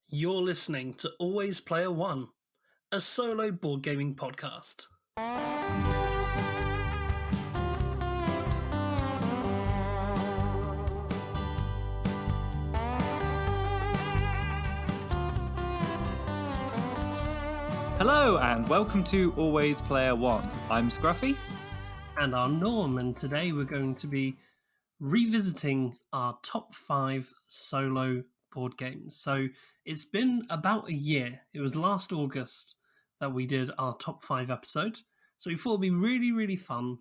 You're listening to Always Player One, a solo board gaming podcast. Hello and welcome to Always Player One. I'm Scruffy. And I'm Norm, and today we're going to be revisiting our top 5 solo board games. So it's been about a year. It was last August that we did our top 5 episode. So we thought it'd be really fun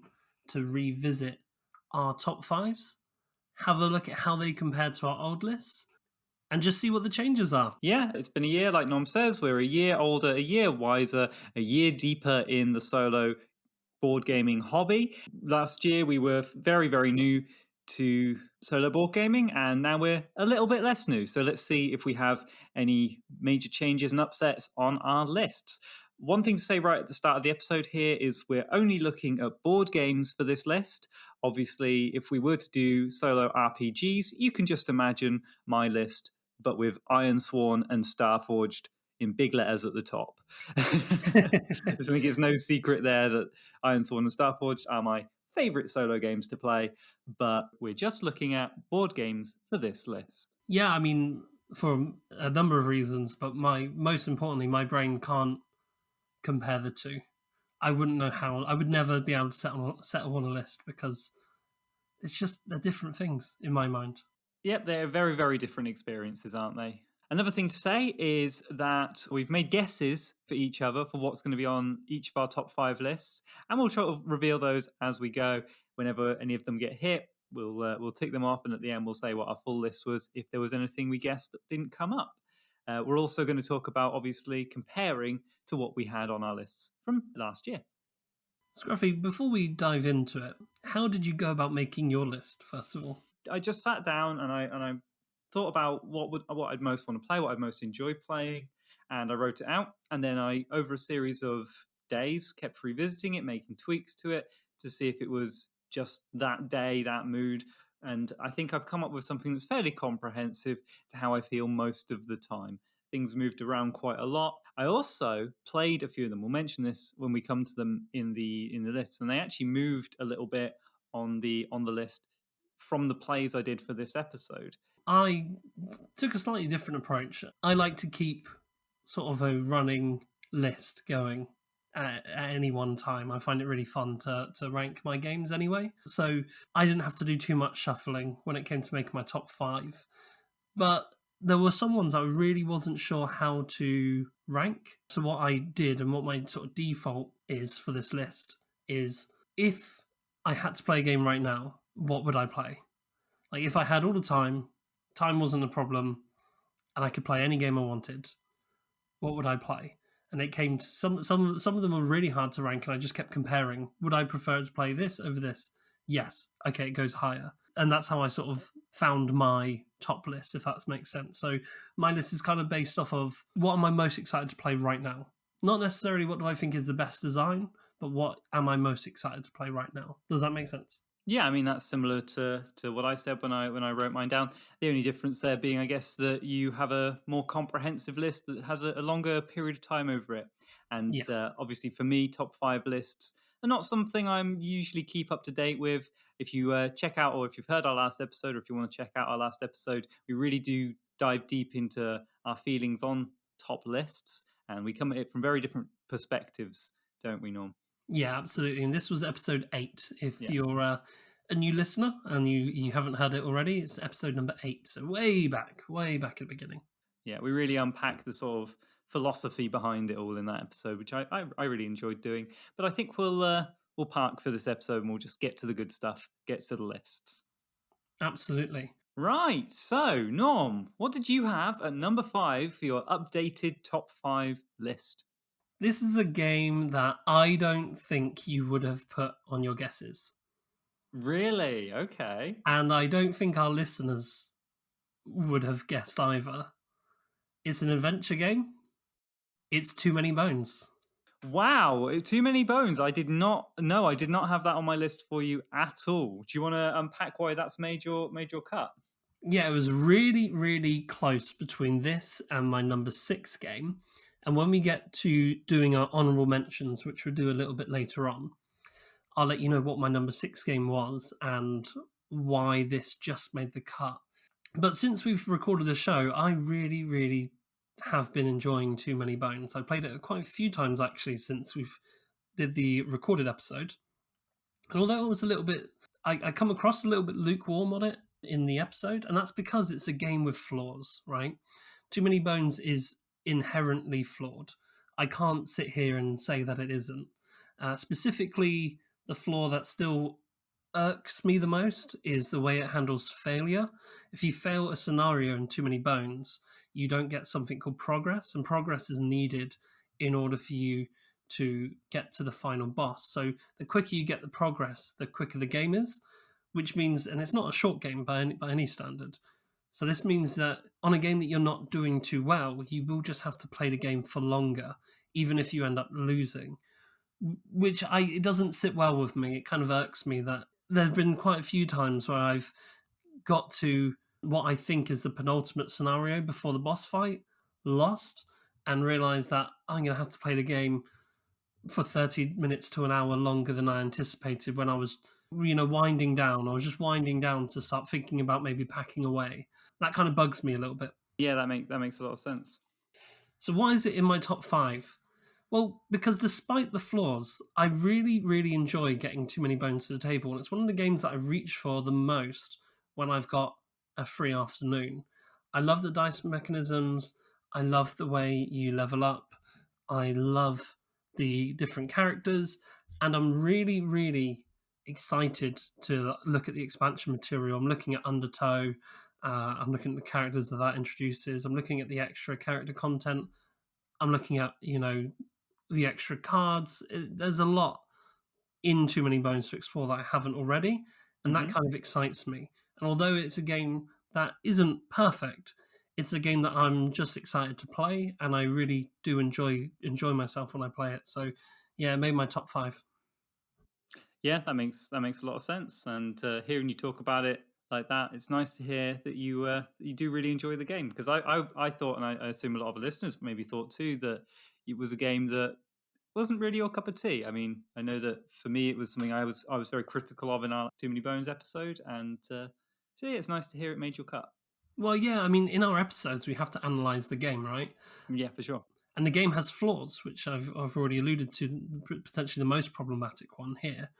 to revisit our top 5s, have a look at how they compare to our old lists, and just see what the changes are. Yeah, it's been a year, like Norm says. We're a year older, a year wiser, a year deeper in the solo board gaming hobby. Last year, we were very new to solo board gaming, and now we're a little bit less new. So let's see if we have any major changes and upsets on our lists. One thing to say right at the start of the episode here is we're only looking at board games for this list. Obviously, if we were to do solo RPGs, you can just imagine my list, but with Iron Sworn and Starforged in big letters at the top. I think it's no secret there that Iron Sworn and Starforged are my favourite solo games to play, but we're just looking at board games for this list. Yeah, I mean, for a number of reasons, but most importantly, my brain can't compare the two. I wouldn't know how. I would never be able to set them on a list because it's just they're different things in my mind. Yep, they're very different experiences, aren't they? Another thing to say is that we've made guesses for each other for what's going to be on each of our top 5 lists, and we'll try to reveal those as we go. Whenever any of them get hit, we'll tick them off, and at the end we'll say what our full list was if there was anything we guessed that didn't come up. We're also going to talk about, obviously, comparing to what we had on our lists from last year. Scruffy, before we dive into it, how did you go about making your list, first of all? I just sat down and I thought about what I'd most want to play, what I'd most enjoy playing, and I wrote it out. And then I, over a series of days, kept revisiting it, making tweaks to it to see if it was just that day, that mood. And I think I've come up with something that's fairly comprehensive to how I feel most of the time. Things moved around quite a lot. I also played a few of them. We'll mention this when we come to them in the list. And they actually moved a little bit on the list from the plays I did for this episode. I took a slightly different approach. I like to keep sort of a running list going at any one time. I find it really fun to rank my games anyway. So I didn't have to do too much shuffling when it came to making my top 5. But there were some ones I really wasn't sure how to rank. So what I did and what my sort of default is for this list is if I had to play a game right now, what would I play? Like if I had all the time wasn't a problem, and I could play any game I wanted, what would I play? And it came to some of them were really hard to rank, and I just kept comparing. Would I prefer to play this over this? Yes. Okay, it goes higher. And that's how I sort of found my top list, if that makes sense. So my list is kind of based off of what am I most excited to play right now? Not necessarily what do I think is the best design, but what am I most excited to play right now? Does that make sense? Yeah, I mean, that's similar to what I said when I wrote mine down. The only difference there being, I guess, that you have a more comprehensive list that has a longer period of time over it. And obviously for me, top 5 lists are not something I'm usually keep up to date with. If you check out, or if you've heard our last episode, or if you want to check out our last episode, we really do dive deep into our feelings on top lists. And we come at it from very different perspectives, don't we, Norm? Yeah, absolutely. And this was episode 8. If you're a new listener and you haven't heard it already, it's episode number 8. So way back at the beginning. Yeah, we really unpack the sort of philosophy behind it all in that episode, which I really enjoyed doing. But I think we'll park for this episode and we'll just get to the good stuff, get to the lists. Absolutely. Right. So, Norm, what did you have at number 5 for your updated top 5 list? This is a game that I don't think you would have put on your guesses. Really? Okay. And I don't think our listeners would have guessed either. It's an adventure game. It's Too Many Bones. Wow, Too Many Bones. I did not have that on my list for you at all. Do you want to unpack why that's made your cut? Yeah, it was really, really close between this and my number 6 game. And when we get to doing our honorable mentions, which we'll do a little bit later on, I'll let you know what my number 6 game was and why this just made the cut. But since we've recorded the show, I really, really have been enjoying Too Many Bones. I played it quite a few times actually since we've did the recorded episode. And although it was a little bit, I come across a little bit lukewarm on it in the episode, and that's because it's a game with flaws, right? Too Many Bones is inherently flawed. I can't sit here and say that it isn't. Specifically, the flaw that still irks me the most is the way it handles failure. If you fail a scenario in Too Many Bones, you don't get something called progress, and progress is needed in order for you to get to the final boss. So the quicker you get the progress, the quicker the game is, which means, and it's not a short game by any standard. So this means that on a game that you're not doing too well, you will just have to play the game for longer, even if you end up losing. Which it doesn't sit well with me. It kind of irks me that there have been quite a few times where I've got to what I think is the penultimate scenario before the boss fight, lost, and realised that I'm going to have to play the game for 30 minutes to an hour longer than I anticipated when I was, winding down. I was just winding down to start thinking about maybe packing away. That kind of bugs me a little bit. Yeah, that makes a lot of sense. So why is it in my top 5? Well, because despite the flaws, I really, really enjoy getting Too Many Bones to the table, and it's one of the games that I reach for the most when I've got a free afternoon. I love the dice mechanisms. I love the way you level up. I love the different characters, and I'm really, really excited to look at the expansion material. I'm looking at Undertow. I'm looking at the characters that introduces. I'm looking at the extra character content. I'm looking at the extra cards. There's a lot in Too Many Bones to explore that I haven't already, and that Hmm. kind of excites me. And although it's a game that isn't perfect, it's a game that I'm just excited to play, and I really do enjoy myself when I play it. So, yeah, it made my top 5. Yeah, that makes a lot of sense. And hearing you talk about it like that, it's nice to hear that you do really enjoy the game. Because I thought, and I assume a lot of the listeners maybe thought too, that it was a game that wasn't really your cup of tea. I mean, I know that for me, it was something I was very critical of in our Too Many Bones episode, and so yeah, it's nice to hear it made your cut. Well, yeah, I mean, in our episodes, we have to analyze the game, right? Yeah, for sure. And the game has flaws, which I've already alluded to, potentially the most problematic one here.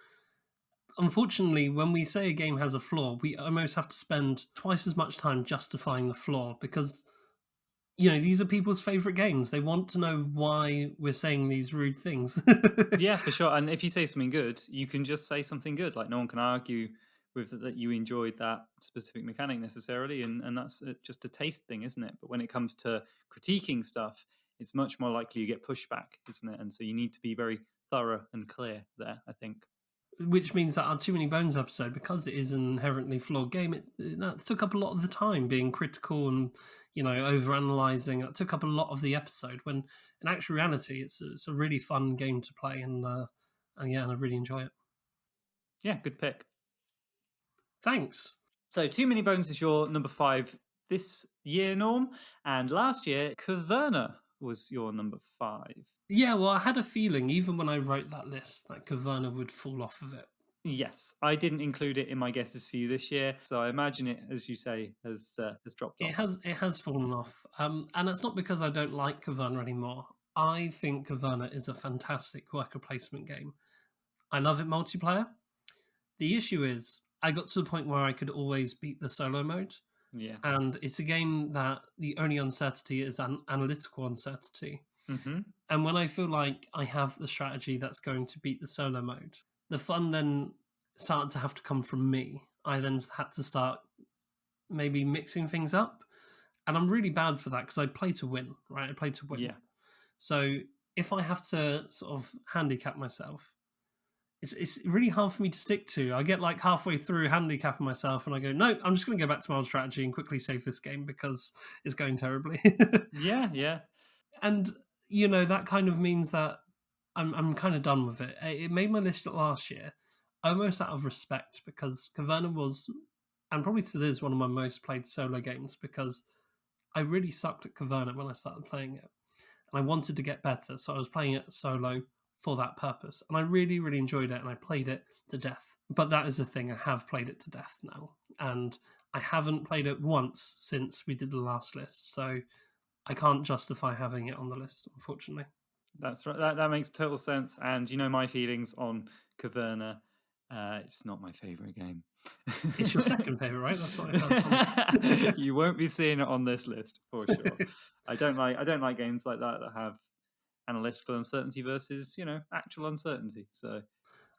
Unfortunately, when we say a game has a flaw, we almost have to spend twice as much time justifying the flaw because these are people's favorite games. They want to know why we're saying these rude things. Yeah, for sure. And if you say something good, you can just say something good. Like no one can argue with that you enjoyed that specific mechanic necessarily, and that's just a taste thing, isn't it? But when it comes to critiquing stuff, it's much more likely you get pushback, isn't it? And so you need to be very thorough and clear there, I think. Which means that our Too Many Bones episode, because it is an inherently flawed game, that took up a lot of the time being critical and over analyzing. That took up a lot of the episode. When in actual reality, it's a really fun game to play, and I really enjoy it. Yeah, good pick. Thanks. So Too Many Bones is your number 5 this year, Norm, and last year Caverna was your number 5. Yeah, well, I had a feeling even when I wrote that list that Caverna would fall off of it. Yes, I didn't include it in my guesses for you this year, so I imagine it, as you say, has dropped It off. has fallen off, and it's not because I don't like Caverna anymore. I think Caverna is a fantastic worker placement game. I love it multiplayer. The issue is I got to the point where I could always beat the solo mode, Yeah. and it's a game that the only uncertainty is an analytical uncertainty. Hmm. And when I feel like I have the strategy that's going to beat the solo mode, the fun then started to have to come from me. I then had to start maybe mixing things up. And I'm really bad for that because I play to win, right? I play to win. Yeah. So if I have to sort of handicap myself, it's really hard for me to stick to. I get like halfway through handicapping myself and I go, no, I'm just going to go back to my old strategy and quickly save this game because it's going terribly. Yeah. Yeah. And, that kind of means that I'm kind of done with it. It made my list last year almost out of respect because Caverna was and probably still is one of my most played solo games because I really sucked at Caverna when I started playing it. And I wanted to get better, so I was playing it solo for that purpose. And I really, really enjoyed it, and I played it to death. But that is the thing, I have played it to death now. And I haven't played it once since we did the last list, so I can't justify having it on the list, unfortunately. That's right. That makes total sense. And you know my feelings on Caverna. It's not my favorite game. It's your second favourite, right? That's what I heard. You won't be seeing it on this list for sure. I don't like games like that have analytical uncertainty versus actual uncertainty. So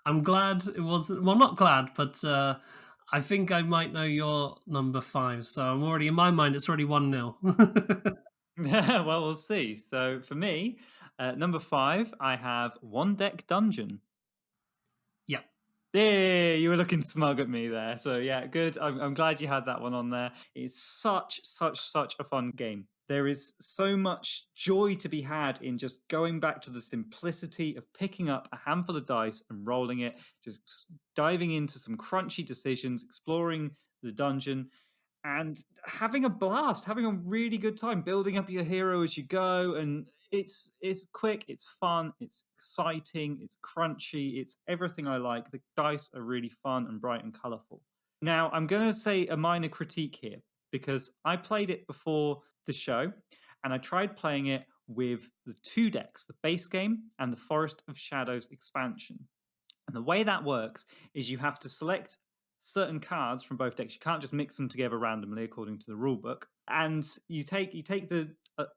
I'm glad it wasn't. Well, not glad, but I think I might know your number 5. So I'm already, in my mind, it's already 1-0. well, we'll see. So for me, number 5, I have One Deck Dungeon. Yeah. Yeah, you were looking smug at me there. So yeah, good. I'm glad you had that one on there. It's such a fun game. There is so much joy to be had in just going back to the simplicity of picking up a handful of dice and rolling it, just diving into some crunchy decisions, exploring the dungeon, and having a blast, having a really good time, building up your hero as you go. And it's quick, it's fun, it's exciting, it's crunchy, it's everything I like. The dice are really fun and bright and colorful. Now, I'm going to say a minor critique here because I played it before the show and I tried playing it with the 2 decks, the base game and the Forest of Shadows expansion. And the way that works is you have to select certain cards from both decks. You can't just mix them together randomly according to the rule book. And you take the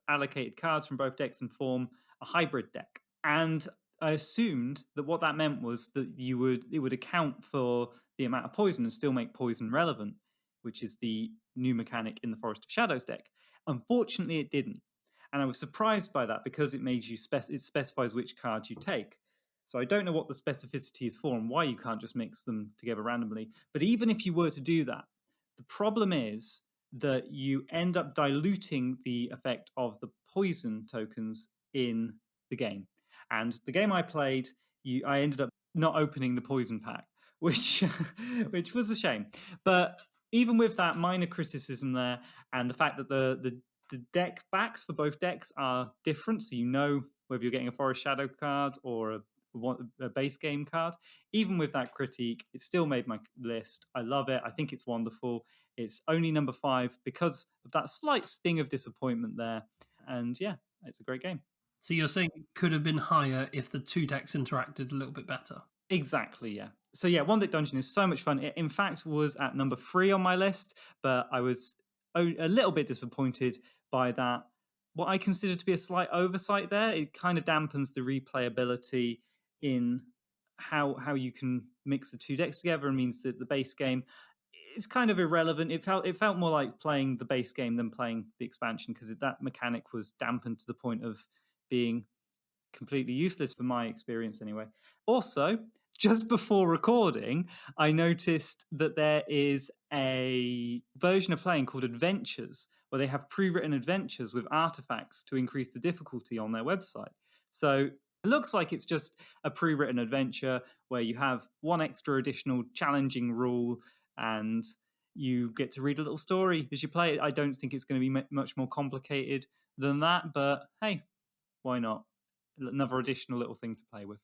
allocated cards from both decks and form a hybrid deck. And I assumed that what that meant was that it would account for the amount of poison and still make poison relevant, which is the new mechanic in the Forest of Shadows deck. Unfortunately, it didn't. And I was surprised by that because it made you it specifies which cards you take. So I don't know what the specificity is for and why you can't just mix them together randomly. But even if you were to do that, the problem is that you end up diluting the effect of the poison tokens in the game. And the game I played, I ended up not opening the poison pack, which was a shame. But even with that minor criticism there, and the fact that the deck backs for both decks are different, so you know whether you're getting a Forest Shadow card or a base game card. Even with that critique, it still made my list. I love it. I think it's wonderful. It's only number 5 because of that slight sting of disappointment there. And yeah, it's a great game. So you're saying it could have been higher if the 2 decks interacted a little bit better? Exactly, yeah. So yeah, One Deck Dungeon is so much fun. It, in fact, was at number 3 on my list, but I was a little bit disappointed by that. What I consider to be a slight oversight there. It kind of dampens the replayability in how you can mix the 2 decks together, and means that the base game is kind of irrelevant. It felt more like playing the base game than playing the expansion because that mechanic was dampened to the point of being completely useless for my experience anyway. Also, just before recording, I noticed that there is a version of playing called Adventures, where they have pre-written adventures with artifacts to increase the difficulty on their website. So it looks like it's just a pre-written adventure where you have one extra additional challenging rule and you get to read a little story as you play it. I don't think it's going to be much more complicated than that, but hey, why not? Another additional little thing to play with.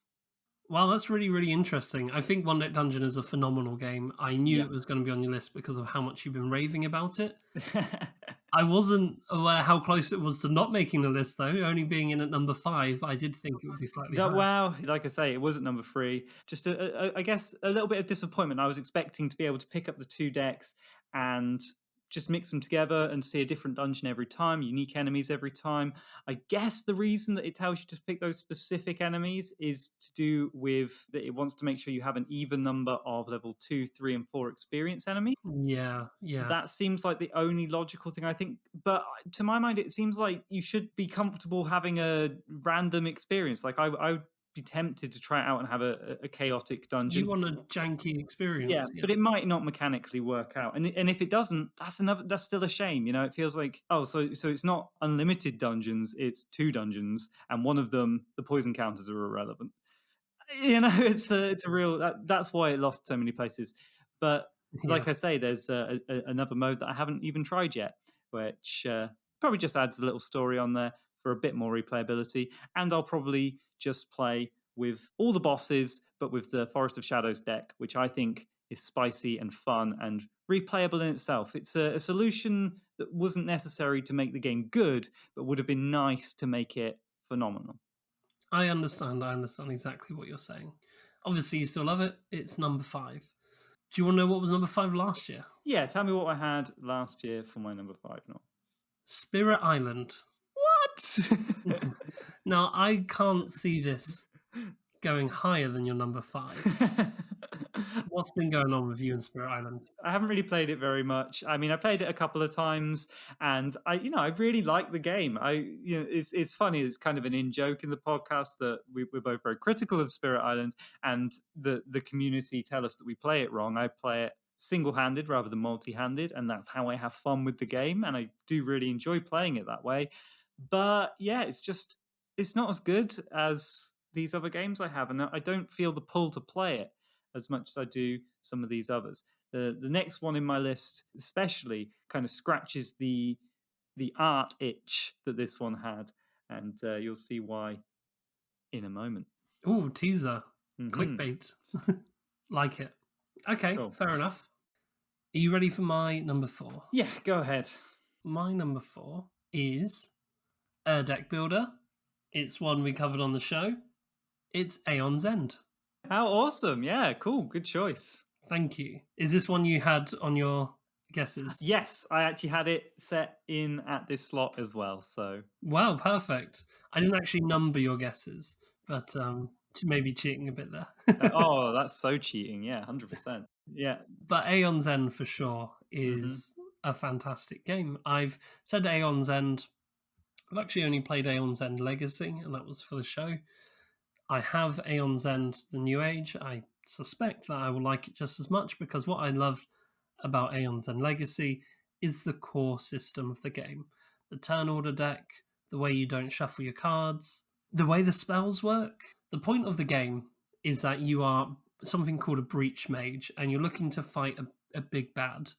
Well, that's really, really interesting. I think One Deck Dungeon is a phenomenal game. I knew it was going to be on your list because of how much you've been raving about it. I wasn't aware how close it was to not making the list, though. Only being in at number 5, I did think it would be slightly higher. Wow, like I say, it was at number 3. Just, I guess, a little bit of disappointment. I was expecting to be able to pick up the 2 decks and just mix them together and see a different dungeon every time, unique enemies every time. I guess the reason that it tells you to pick those specific enemies is to do with that it wants to make sure you have an even number of level 2, 3, and 4 experience enemies. Yeah. That seems like the only logical thing, I think. But to my mind, it seems like you should be comfortable having a random experience. Like I would be tempted to try it out and have a chaotic dungeon. You want a janky experience. Yeah, but it might not mechanically work out. And if it doesn't, that's still a shame. It feels like, oh, so it's not unlimited dungeons, it's 2 dungeons, and one of them, the poison counters are irrelevant. It's a real that's why it lost so many places. But Yeah. like I say, there's another mode that I haven't even tried yet, which probably just adds a little story on there for a bit more replayability. And I'll probably just play with all the bosses, but with the Forest of Shadows deck, which I think is spicy and fun and replayable in itself. It's a solution that wasn't necessary to make the game good, but would have been nice to make it phenomenal. I understand. I understand exactly what you're saying. Obviously, you still love it. It's number 5. Do you want to know what was number 5 last year? Yeah, tell me what I had last year for my number 5. No. Spirit Island. What? Now, I can't see this going higher than your number 5. What's been going on with you in Spirit Island? I haven't really played it very much. I mean, I played it a couple of times, and I really like the game. It's funny. It's kind of an in joke in the podcast that we're both very critical of Spirit Island, and the community tell us that we play it wrong. I play it single-handed rather than multi-handed, and that's how I have fun with the game, and I do really enjoy playing it that way. But yeah, it's not as good as these other games I have, and I don't feel the pull to play it as much as I do some of these others. The next one in my list, especially, kind of scratches the art itch that this one had, and you'll see why in a moment. Ooh, teaser. Clickbait. Like it. Okay, Cool. fair enough. Are you ready for my number 4? Yeah, go ahead. My number 4 is a deck builder. It's one we covered on the show. It's Aeon's End. How awesome. Yeah, cool. Good choice. Thank you. Is this one you had on your guesses? Yes, I actually had it set in at this slot as well. So Wow, perfect. I didn't actually number your guesses, but maybe cheating a bit there. oh, that's so cheating. Yeah, 100%. Yeah. But Aeon's End for sure is a fantastic game. I've said Aeon's End. I've actually only played Aeon's End Legacy, and that was for the show. I have Aeon's End The New Age. I suspect that I will like it just as much because what I loved about Aeon's End Legacy is the core system of the game. The turn order deck, the way you don't shuffle your cards, the way the spells work. The point of the game is that you are something called a breach mage and you're looking to fight a big bad.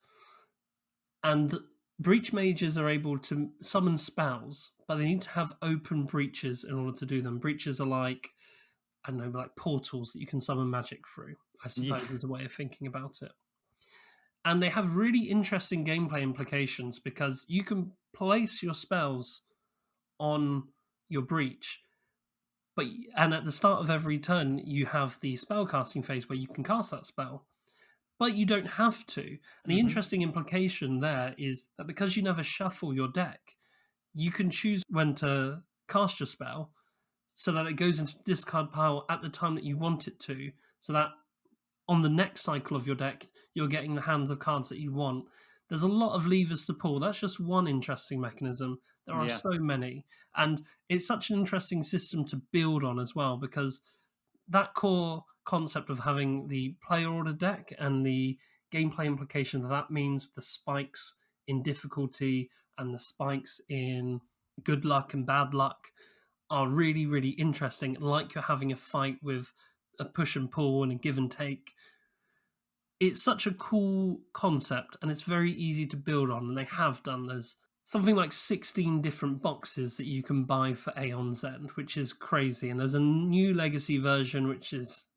And breach mages are able to summon spells, but they need to have open breaches in order to do them. Breaches are like, I don't know, like portals that you can summon magic through, I suppose, is a way of thinking about it. And they have really interesting gameplay implications because you can place your spells on your breach, and at the start of every turn, you have the spell casting phase where you can cast that spell, but you don't have to. And the interesting implication there is that because you never shuffle your deck, you can choose when to cast your spell so that it goes into discard pile at the time that you want it to, so that on the next cycle of your deck, you're getting the hands of cards that you want. There's a lot of levers to pull. That's just one interesting mechanism. There are so many. And it's such an interesting system to build on as well, because that core concept of having the player order deck and the gameplay implication that means, the spikes in difficulty and the spikes in good luck and bad luck, are really, really interesting. Like you're having a fight with a push and pull and a give and take. It's such a cool concept and it's very easy to build on. And they have done. There's something like 16 different boxes that you can buy for Aeon's End, which is crazy. And there's a new legacy version which is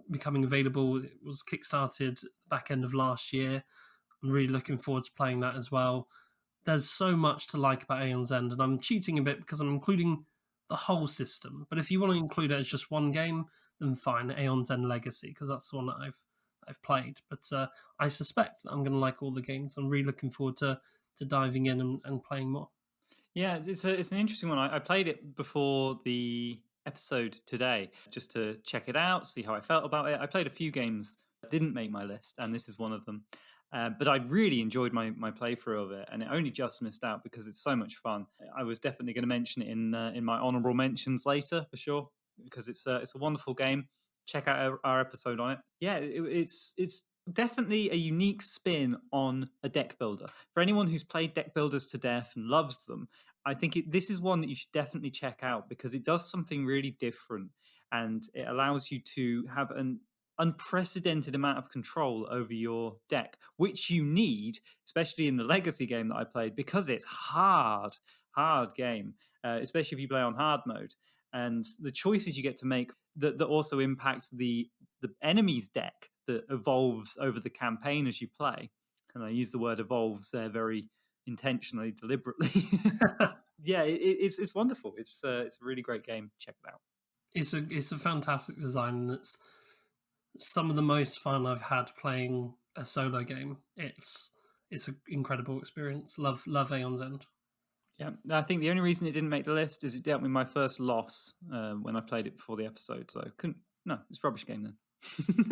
becoming available. It was kickstarted back end of last year. I'm really looking forward to playing that as well. There's so much to like about Aeon's End, and I'm cheating a bit because I'm including the whole system. But if you want to include it as just one game, then fine, Aeon's End Legacy, because that's the one that I've played. But I suspect that I'm going to like all the games. I'm really looking forward to diving in and playing more. Yeah, it's an interesting one. I played it before the episode today just to check it out, see how I felt about it. I played a few games that didn't make my list, and this is one of them. But I really enjoyed my playthrough of it, and it only just missed out because it's so much fun. I was definitely going to mention it in my honourable mentions later for sure, because it's a wonderful game. Check out our episode on it. Yeah, it's definitely a unique spin on a deck builder. For anyone who's played deck builders to death and loves them, I think this is one that you should definitely check out because it does something really different, and it allows you to have unprecedented amount of control over your deck, which you need, especially in the legacy game that I played, because it's hard game, especially if you play on hard mode. And the choices you get to make that also impacts the enemy's deck that evolves over the campaign as you play. And I use the word evolves there very intentionally, deliberately. Yeah, it's wonderful. It's a really great game. Check it out. It's a fantastic design, and it's some of the most fun I've had playing a solo game. It's an incredible experience. Love Aeon's End. Yeah, I think the only reason it didn't make the list is it dealt with my first loss when I played it before the episode. So couldn't. No, it's a rubbish game then.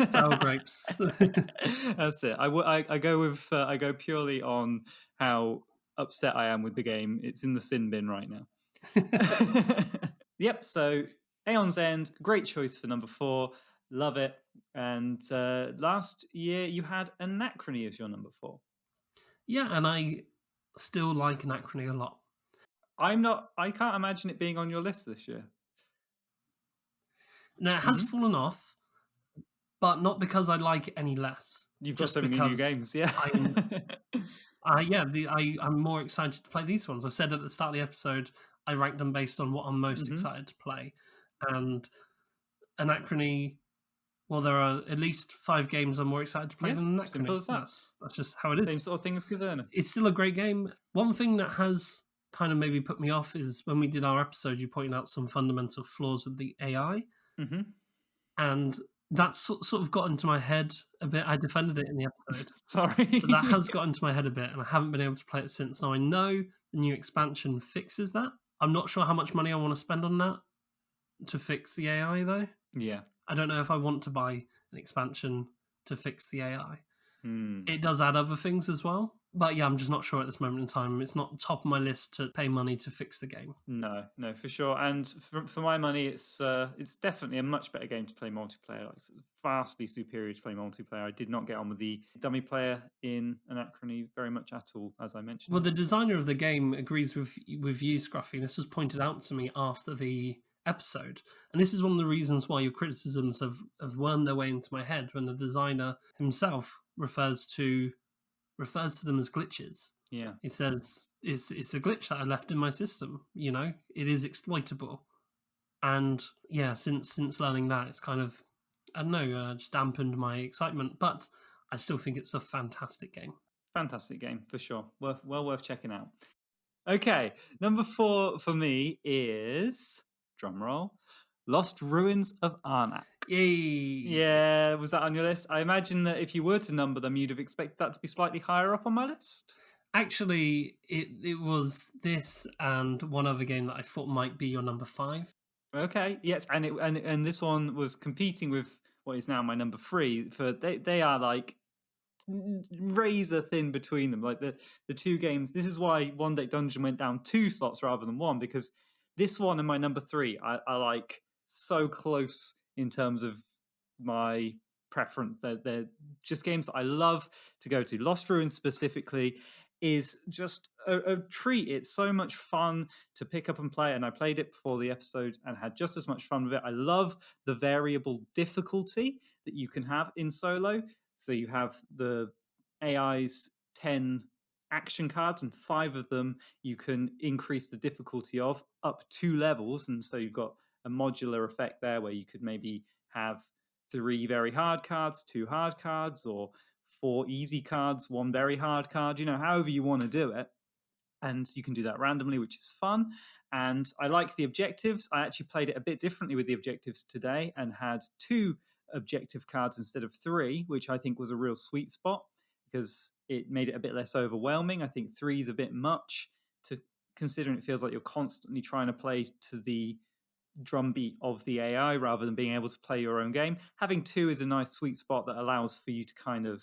Sour grapes. That's it. I go purely on how upset I am with the game. It's in the sin bin right now. Yep. So Aeon's End, great choice for number 4. Love it. And last year you had Anachrony as your number 4. Yeah, and I still like Anachrony a lot. I can't imagine it being on your list this year. Now, it has fallen off, but not because I like it any less. You've got so many new games, yeah. I'm more excited to play these ones. I said at the start of the episode, I ranked them based on what I'm most excited to play. And Anachrony, well, there are at least 5 games I'm more excited to play than Anachrony. Simple as that. That's just how it is. Same sort of thing as Caverna. It's still a great game. One thing that has kind of maybe put me off is when we did our episode, you pointed out some fundamental flaws with the AI. Mm-hmm. And that's sort of got into my head a bit. I defended it in the episode. Sorry. But that has got into my head a bit, and I haven't been able to play it since. Now, I know the new expansion fixes that. I'm not sure how much money I want to spend on that to fix the AI, though. Yeah. I don't know if I want to buy an expansion to fix the AI. It does add other things as well. But yeah, I'm just not sure at this moment in time. It's not top of my list to pay money to fix the game. No, for sure. And for my money, it's definitely a much better game to play multiplayer. Like, vastly superior to play multiplayer. I did not get on with the dummy player in Anachrony very much at all, as I mentioned. Well, the designer of the game agrees with you, Scruffy. And this was pointed out to me after the episode. And this is one of the reasons why your criticisms have wormed their way into my head when the designer himself refers to them as glitches. Yeah. He says it's a glitch that I left in my system, it is exploitable. And yeah, since learning that, it's kind of, I don't know, just dampened my excitement, but I still think it's a fantastic game. Fantastic game, for sure. Well worth checking out. Okay, number 4 for me is, drumroll, Lost Ruins of Arnak. Yay! Yeah, was that on your list? I imagine that if you were to number them, you'd have expected that to be slightly higher up on my list. Actually, it was this and one other game that I thought might be your number 5. Okay, yes, and this one was competing with what is now my number 3. For they are like razor thin between them. Like the 2 games. This is why One Deck Dungeon went down 2 slots rather than 1, because this one and my number 3 are like so close in terms of my preference. They're just games that I love to go to. Lost Ruins specifically is just a treat. It's so much fun to pick up and play, and I played it before the episode and had just as much fun with it. I love the variable difficulty that you can have in solo. So you have the AI's 10 action cards, and 5 of them you can increase the difficulty of up 2 levels. And so you've got a modular effect there where you could maybe have 3 very hard cards, 2 hard cards, or 4 easy cards, 1 very hard card, however you want to do it. And you can do that randomly, which is fun. And I like the objectives. I actually played it a bit differently with the objectives today and had 2 objective cards instead of 3, which I think was a real sweet spot because it made it a bit less overwhelming. I think 3 is a bit much, considering it feels like you're constantly trying to play to the drumbeat of the AI rather than being able to play your own game. Having 2 is a nice sweet spot that allows for you to kind of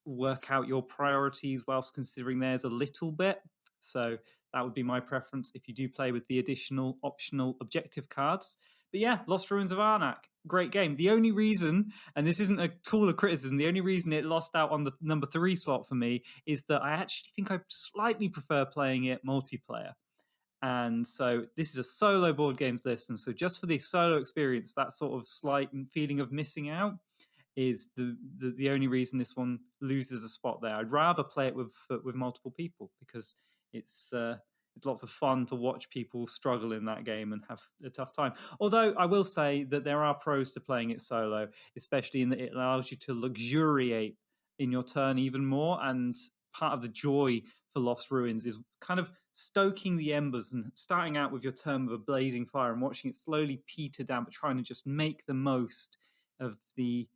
work out your priorities whilst considering theirs a little bit. So that would be my preference if you do play with the additional optional objective cards. But yeah, Lost Ruins of Arnak, great game. The only reason, and this isn't a tool of criticism, the only reason it lost out on the number 3 slot for me is that I actually think I slightly prefer playing it multiplayer. And so this is a solo board games list. And so just for the solo experience, that sort of slight feeling of missing out is the only reason this one loses a spot there. I'd rather play it with multiple people because it's lots of fun to watch people struggle in that game and have a tough time. Although I will say that there are pros to playing it solo, especially in that it allows you to luxuriate in your turn even more. And part of the joy for Lost Ruins is kind of stoking the embers and starting out with your turn with a blazing fire and watching it slowly peter down, but trying to just make the most of the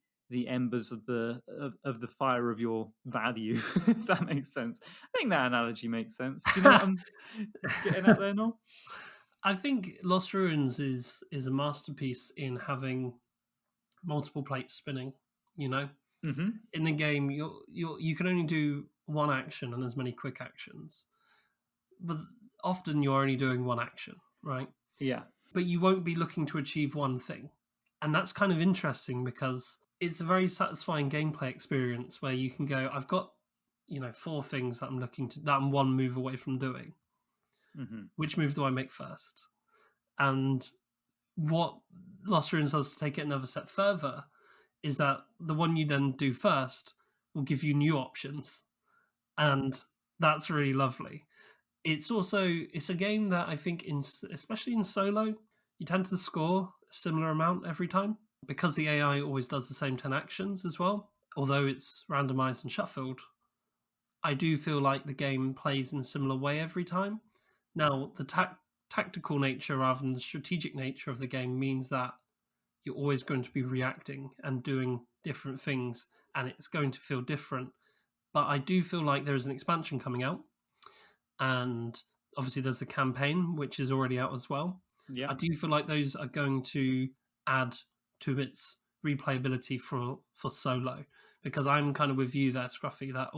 embers of the fire of your value. If that makes sense. I think that analogy makes sense. Do you know what I'm getting at there, no? I think Lost Ruins is a masterpiece in having multiple plates spinning. You know, Mm-hmm. in the game, you can only do one action and as many quick actions, but often you're only doing one action, right? Yeah. But you won't be looking to achieve one thing, and that's kind of interesting because it's a very satisfying gameplay experience where you can go, I've got 4 things that I'm one move away from doing. Mm-hmm. Which move do I make first? And what Lost Ruins does to take it another step further is that the one you then do first will give you new options, and that's really lovely. It's a game that I think especially in solo, you tend to score a similar amount every time because the AI always does the same 10 actions as well. Although it's randomized and shuffled, I do feel like the game plays in a similar way every time. Now, the tactical nature rather than the strategic nature of the game means that you're always going to be reacting and doing different things, and it's going to feel different. But I do feel like there is an expansion coming out, and obviously there's a campaign which is already out as well. Yeah. I do feel like those are going to add to its replayability for solo, because I'm kind of with you there, Scruffy, that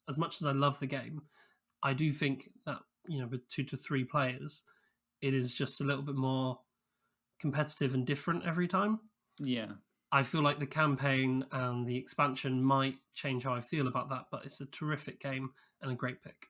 as much as I love the game, I do think that with 2 to 3 players, it is just a little bit more competitive and different every time. Yeah. I feel like the campaign and the expansion might change how I feel about that, but it's a terrific game and a great pick.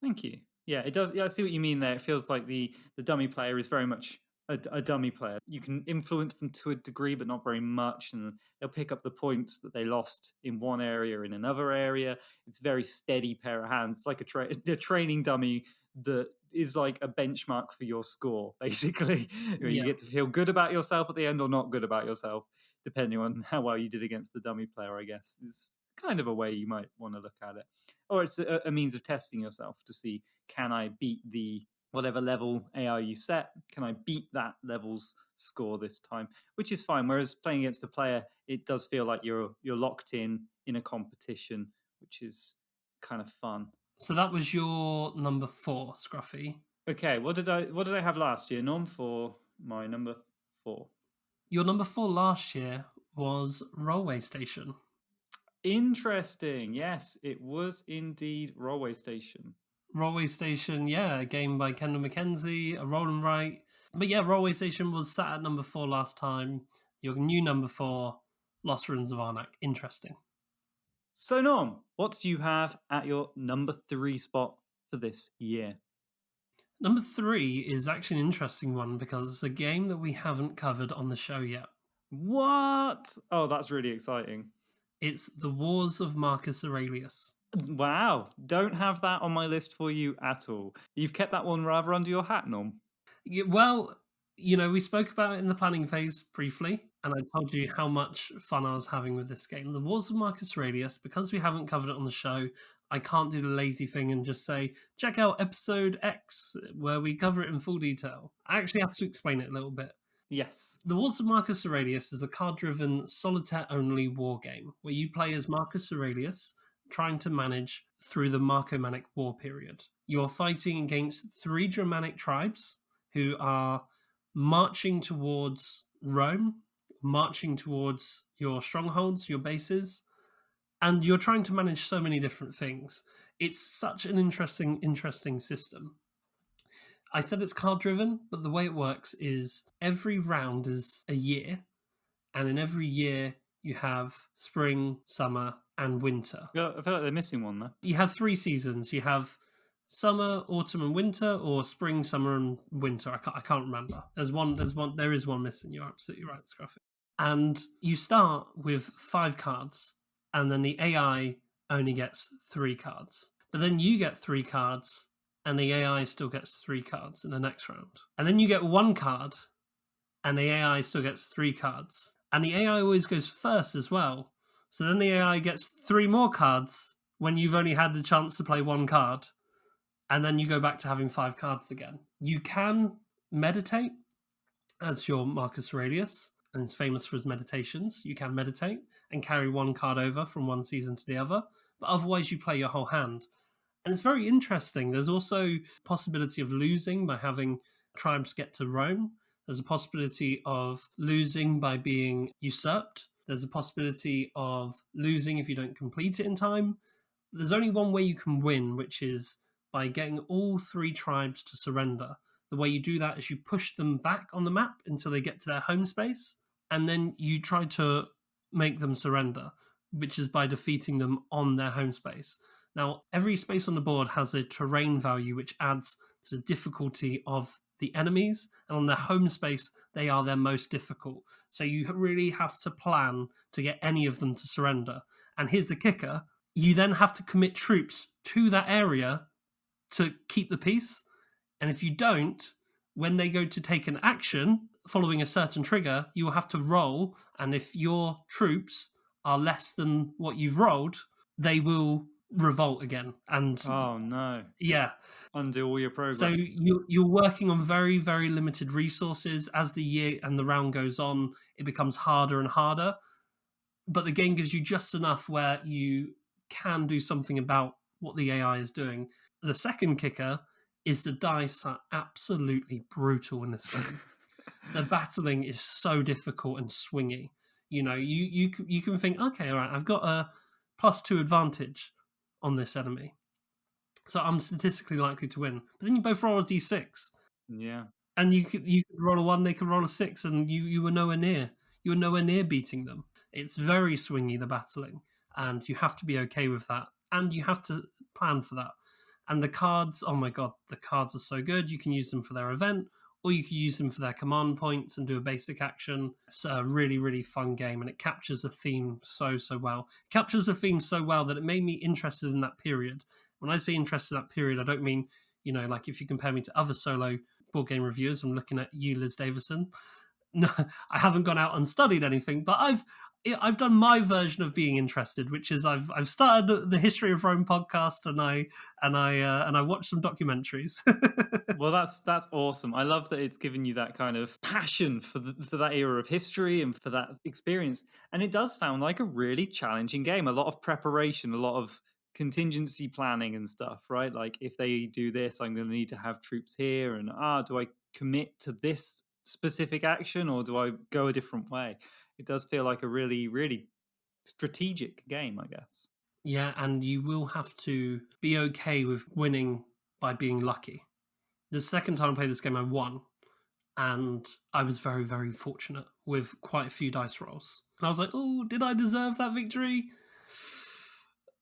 Thank you. Yeah, it does. Yeah, I see what you mean there. It feels like the dummy player is very much a dummy player. You can influence them to a degree, but not very much, and they'll pick up the points that they lost in one area in another area. It's a very steady pair of hands. It's like a training dummy that is like a benchmark for your score, basically. You get to feel good about yourself at the end or not good about yourself, depending on how well you did against the dummy player, I guess. Is kind of a way you might want to look at it. Or it's a means of testing yourself to see, can I beat the whatever level AI you set? Can I beat that level's score this time? Which is fine. Whereas playing against a player, it does feel like you're locked in a competition, which is kind of fun. So that was your number 4, Scruffy. Okay, what did I have last year, Norm, for my number 4? Your number 4 last year was Railway Station. Interesting. Yes, it was indeed Railway Station. Railway Station, yeah, a game by Kendall Mackenzie, a roll and write. But yeah, Railway Station was sat at number 4 last time. Your new number 4, Lost Ruins of Arnak. Interesting. So, Norm, what do you have at your number 3 spot for this year? Number 3 is actually an interesting one because it's a game that we haven't covered on the show yet. What? Oh, that's really exciting. It's The Wars of Marcus Aurelius. Wow, don't have that on my list for you at all. You've kept that one rather under your hat, Norm. Yeah, well, we spoke about it in the planning phase briefly, and I told you how much fun I was having with this game. The Wars of Marcus Aurelius, because we haven't covered it on the show, I can't do the lazy thing and just say, check out episode X, where we cover it in full detail. I actually have to explain it a little bit. Yes. The Wars of Marcus Aurelius is a card-driven, solitaire-only war game where you play as Marcus Aurelius, trying to manage through the Marcomannic War period. You are fighting against 3 Germanic tribes who are marching towards Rome, marching towards your strongholds, your bases, and you're trying to manage so many different things. It's such an interesting system. I said it's card driven, but the way it works is every round is a year, and in every year you have spring, summer, and winter. I feel like they're missing one there. You have 3 seasons. You have summer, autumn, and winter, or spring, summer, and winter. I can't remember. There is one missing. You're absolutely right, Scruffy. And you start with 5 cards, and then the AI only gets 3 cards. But then you get 3 cards, and the AI still gets 3 cards in the next round. And then you get 1 card, and the AI still gets 3 cards. And the AI always goes first as well. So then the AI gets 3 more cards when you've only had the chance to play 1 card. And then you go back to having 5 cards again. You can meditate as your Marcus Aurelius, and is famous for his meditations. You can meditate and carry 1 card over from one season to the other, but otherwise you play your whole hand. And it's very interesting. There's also possibility of losing by having tribes get to Rome. There's a possibility of losing by being usurped. There's a possibility of losing if you don't complete it in time. There's only one way you can win, which is by getting all 3 tribes to surrender. The way you do that is you push them back on the map until they get to their home space, and then you try to make them surrender, which is by defeating them on their home space. Now, every space on the board has a terrain value which adds to the difficulty of the enemies, and on their home space, they are their most difficult. So you really have to plan to get any of them to surrender. And here's the kicker: you then have to commit troops to that area to keep the peace. And if you don't, when they go to take an action following a certain trigger, you will have to roll. And if your troops are less than what you've rolled, they will revolt again. And Oh no. yeah, Undo all your progress. so you're working on very, very limited resources. As the year and the round goes on, it becomes harder and harder. But the game gives you just enough where you can do something about what the AI is doing. The second kicker is the dice are absolutely brutal in this game. The battling is so difficult and swingy. You know, you can think, okay, all right, I've got a +2 advantage on this enemy, so I'm statistically likely to win. But then you both roll a d6, Yeah. and you could roll a 1, they could roll a 6, and you were nowhere near. You were nowhere near beating them. It's very swingy, the battling, and you have to be okay with that, and you have to plan for that. And the cards, oh my god, the cards are so good. You can use them for their event, or you can use them for their command points and do a basic action. It's a really, really fun game, and it captures the theme so well. It captures the theme so well that it made me interested in that period. When I say interested in that period, I don't mean, like if you compare me to other solo board game reviewers, I'm looking at you, Liz Davison. No, I haven't gone out and studied anything, but I've done my version of being interested, which is I've started the History of Rome podcast, and I watched some documentaries. Well, that's awesome. I love that it's given you that kind of passion for that era of history and for that experience. And it does sound like a really challenging game. A lot of preparation, a lot of contingency planning and stuff, right? Like if they do this, I'm going to need to have troops here, and do I commit to this specific action or do I go a different way? It does feel like a really, really strategic game, I guess. Yeah, and you will have to be okay with winning by being lucky. The second time I played this game, I won, and I was very, very fortunate with quite a few dice rolls. And I was like, oh, did I deserve that victory?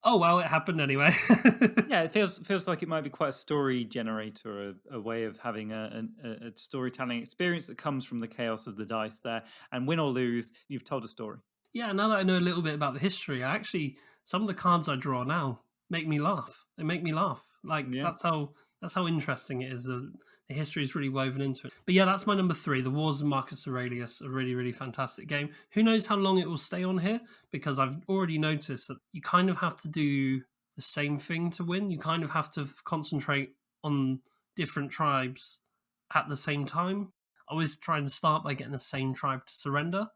Oh, well, it happened anyway. Yeah, it feels like it might be quite a story generator, a way of having a storytelling experience that comes from the chaos of the dice there. And win or lose, you've told a story. Yeah, now that I know a little bit about the history, some of the cards I draw now make me laugh. They make me laugh. Like Yeah. that's how interesting it is. The history is really woven into it. But yeah, that's my number 3, The Wars of Marcus Aurelius, a really, really fantastic game. Who knows how long it will stay on here, because I've already noticed that you kind of have to do the same thing to win. You kind of have to concentrate on different tribes at the same time. I always try and start by getting the same tribe to surrender.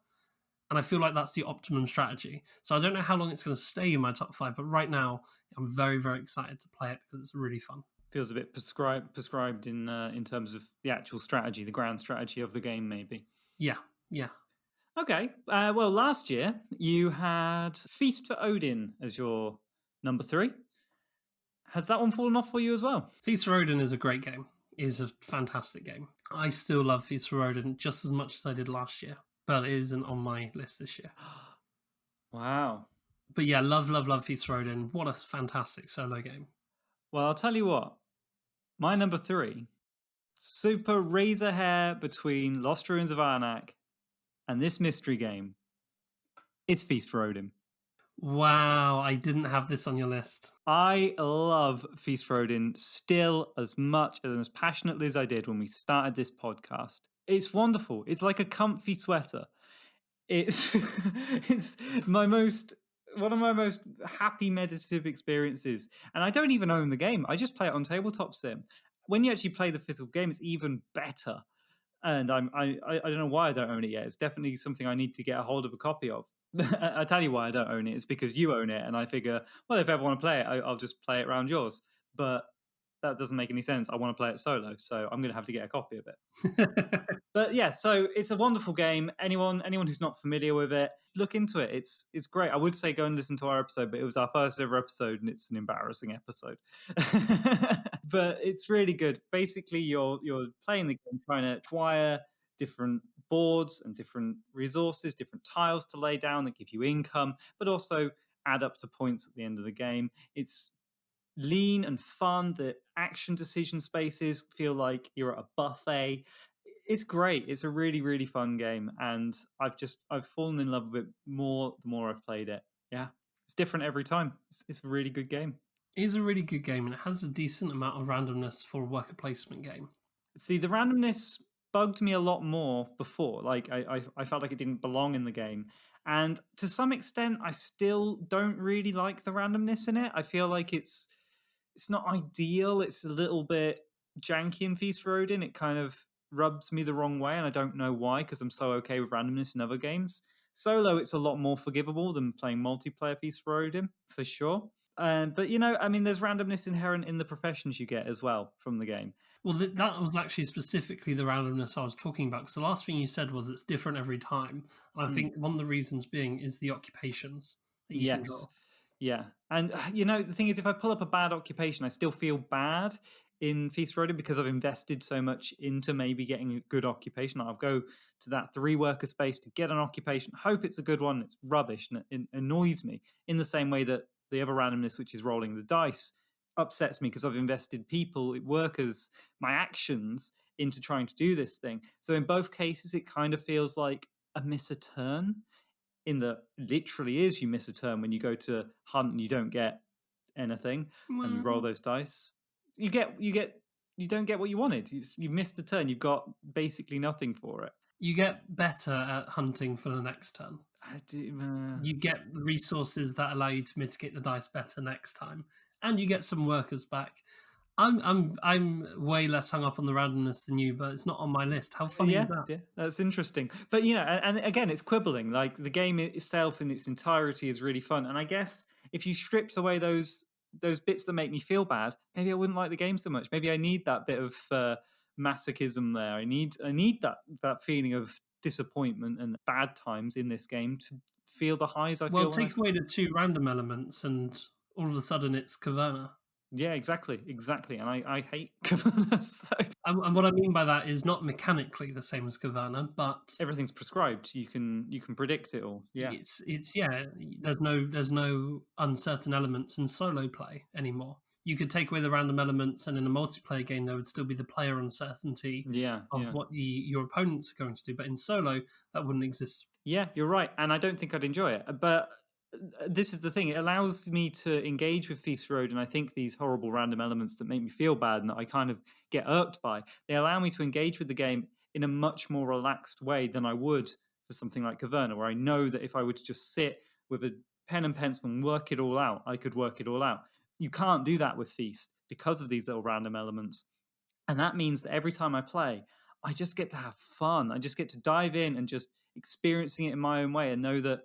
And I feel like that's the optimum strategy. So I don't know how long it's going to stay in my top 5, but right now I'm very, very excited to play it because it's really fun. Feels a bit prescribed in terms of the actual strategy, the grand strategy of the game, maybe. Yeah. Okay. Well, last year you had Feast for Odin as your number 3. Has that one fallen off for you as well? Feast for Odin is a great game. It is a fantastic game. I still love Feast for Odin just as much as I did last year, but it isn't on my list this year. Wow. But yeah, love Feast for Odin. What a fantastic solo game. Well, I'll tell you what. My number 3, super razor hair between Lost Ruins of Arnak And this mystery game is Feast for Odin. Wow, I didn't have this on your list. I love Feast for Odin still as much and as passionately as I did when we started this podcast. It's wonderful. It's like a comfy sweater. It's it's one of my most happy meditative experiences. And I don't even own the game. I just play it on Tabletop Sim. When you actually play the physical game, it's even better. And I don't know why I don't own it yet. It's definitely something I need to get a hold of a copy of. I tell you why I don't own it. It's because you own it, and I figure, well, if I ever want to play it, I'll just play it around yours. But that doesn't make any sense. I want to play it solo, so I'm going to have to get a copy of it. But yeah, so it's a wonderful game. Anyone who's not familiar with it, look into it. It's great. I would say go and listen to our episode, but it was our first ever episode, and it's an embarrassing episode. But it's really good. Basically, you're playing the game, trying to acquire different boards and different resources, different tiles to lay down that give you income, but also add up to points at the end of the game. It's lean and fun. The action decision spaces feel like you're at a buffet. It's great. It's a really, really fun game, and I've fallen in love with it more the more I've played it. Yeah, it's different every time. It's a really good game. It is a really good game, and it has a decent amount of randomness for a worker placement game. See, the randomness bugged me a lot more before. Like I felt like it didn't belong in the game, and to some extent, I still don't really like the randomness in it. I feel like it's not ideal. It's a little bit janky in Feast for Odin. It kind of rubs me the wrong way, and I don't know why, because I'm so okay with randomness in other games. Solo, it's a lot more forgivable than playing multiplayer Feast for Odin, for sure. But I mean, there's randomness inherent in the professions you get as well from the game. Well, that was actually specifically the randomness I was talking about, because the last thing you said was it's different every time. And I think one of the reasons being is the occupations that you can draw. Yeah. And, the thing is, if I pull up a bad occupation, I still feel bad in Feast for Odin because I've invested so much into maybe getting a good occupation. I'll go to that 3-worker space to get an occupation, hope it's a good one. It's rubbish and it annoys me in the same way that the other randomness, which is rolling the dice, upsets me because I've invested people, workers, my actions into trying to do this thing. So in both cases, it kind of feels like a miss a turn. In the literally is you miss a turn when you go to hunt and you don't get anything and you roll those dice. You don't get what you wanted. You missed the turn. You've got basically nothing for it. You get better at hunting for the next turn. You get resources that allow you to mitigate the dice better next time, and you get some workers back. I'm way less hung up on the randomness than you, but it's not on my list. How funny is that? Yeah, that's interesting. But and again, it's quibbling. Like the game itself in its entirety is really fun. And I guess if you stripped away those bits that make me feel bad, maybe I wouldn't like the game so much. Maybe I need that bit of masochism there. I need that feeling of disappointment and bad times in this game to feel the highs I feel. Well, take away the 2 random elements, and all of a sudden it's Caverna. Yeah, exactly. And I hate Caverna. So. And what I mean by that is not mechanically the same as Caverna, but everything's prescribed. You can predict it all. Yeah, it's There's no uncertain elements in solo play anymore. You could take away the random elements, and in a multiplayer game, there would still be the player uncertainty of what your opponents are going to do. But in solo, that wouldn't exist. Yeah, you're right, and I don't think I'd enjoy it. But this is the thing. It allows me to engage with Feast for Odin. I think these horrible random elements that make me feel bad and that I kind of get irked by, they allow me to engage with the game in a much more relaxed way than I would for something like Caverna, where I know that if I were to just sit with a pen and pencil and work it all out, I could work it all out. You can't do that with Feast because of these little random elements. And that means that every time I play, I just get to have fun. I just get to dive in and just experiencing it in my own way and know that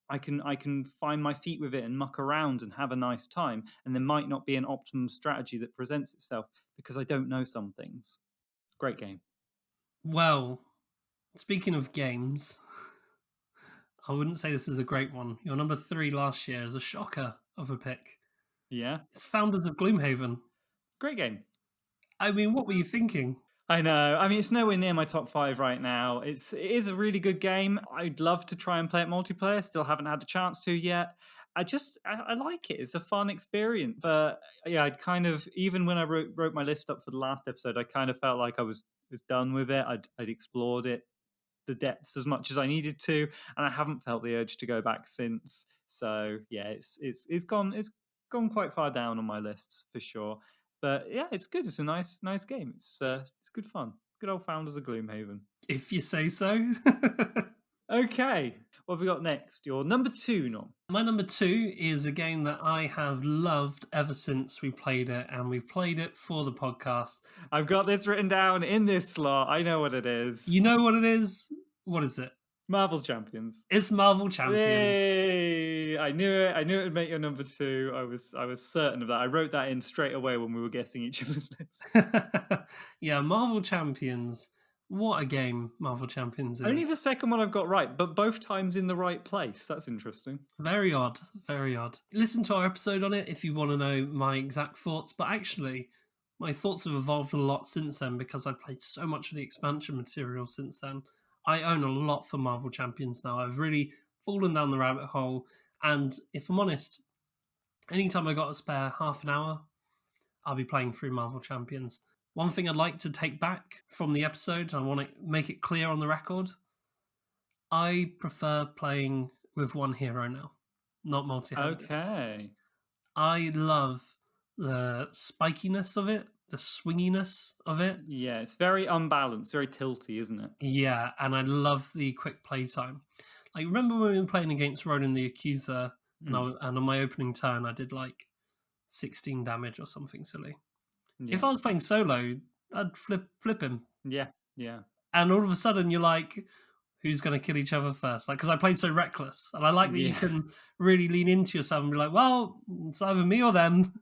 I can find my feet with it and muck around and have a nice time. And there might not be an optimum strategy that presents itself because I don't know some things. Great game. Well, speaking of games, I wouldn't say this is a great one. Your number 3 last year is a shocker of a pick. Yeah. It's Founders of Gloomhaven. Great game. I mean, what were you thinking? I know. I mean, it's nowhere near my top 5 right now. It is a really good game. I'd love to try and play it multiplayer. Still haven't had the chance to yet. I like it. It's a fun experience. But yeah, I kind of, even when I wrote my list up for the last episode, I kind of felt like I was done with it. I'd explored it the depths as much as I needed to, and I haven't felt the urge to go back since. So yeah, it's gone quite far down on my lists for sure. But yeah, it's good. It's a nice game. It's good fun. Good old Founders of Gloomhaven. If you say so. Okay, what have we got next? Your number 2, Norm. My number 2 is a game that I have loved ever since we played it, and we've played it for the podcast. I've got this written down in this slot. I know what it is. You know what it is? What is it? Marvel Champions. It's Marvel Champions. Yay! I knew it. I knew it would make your number 2. I was certain of that. I wrote that in straight away when we were guessing each other's lists. Yeah, Marvel Champions. What a game Marvel Champions is. Only the second one I've got right, but both times in the right place. That's interesting. Very odd. Very odd. Listen to our episode on it if you want to know my exact thoughts. But actually, my thoughts have evolved a lot since then because I've played so much of the expansion material since then. I own a lot for Marvel Champions now. I've really fallen down the rabbit hole. And if I'm honest, anytime I got a spare half an hour, I'll be playing through Marvel Champions. One thing I'd like to take back from the episode, I want to make it clear on the record, I prefer playing with one hero now, not multi-handed. Okay. I love the spikiness of it, the swinginess of it. Yeah, it's very unbalanced, very tilty, isn't it? Yeah, and I love the quick playtime. Like, remember when we were playing against Ronan the Accuser, and on my opening turn, I did like 16 damage or something silly. Yeah. If I was playing solo, I'd flip him. Yeah. And all of a sudden, you're like, who's going to kill each other first? Like, because I played so reckless, and I like that you can really lean into yourself and be like, well, it's either me or them.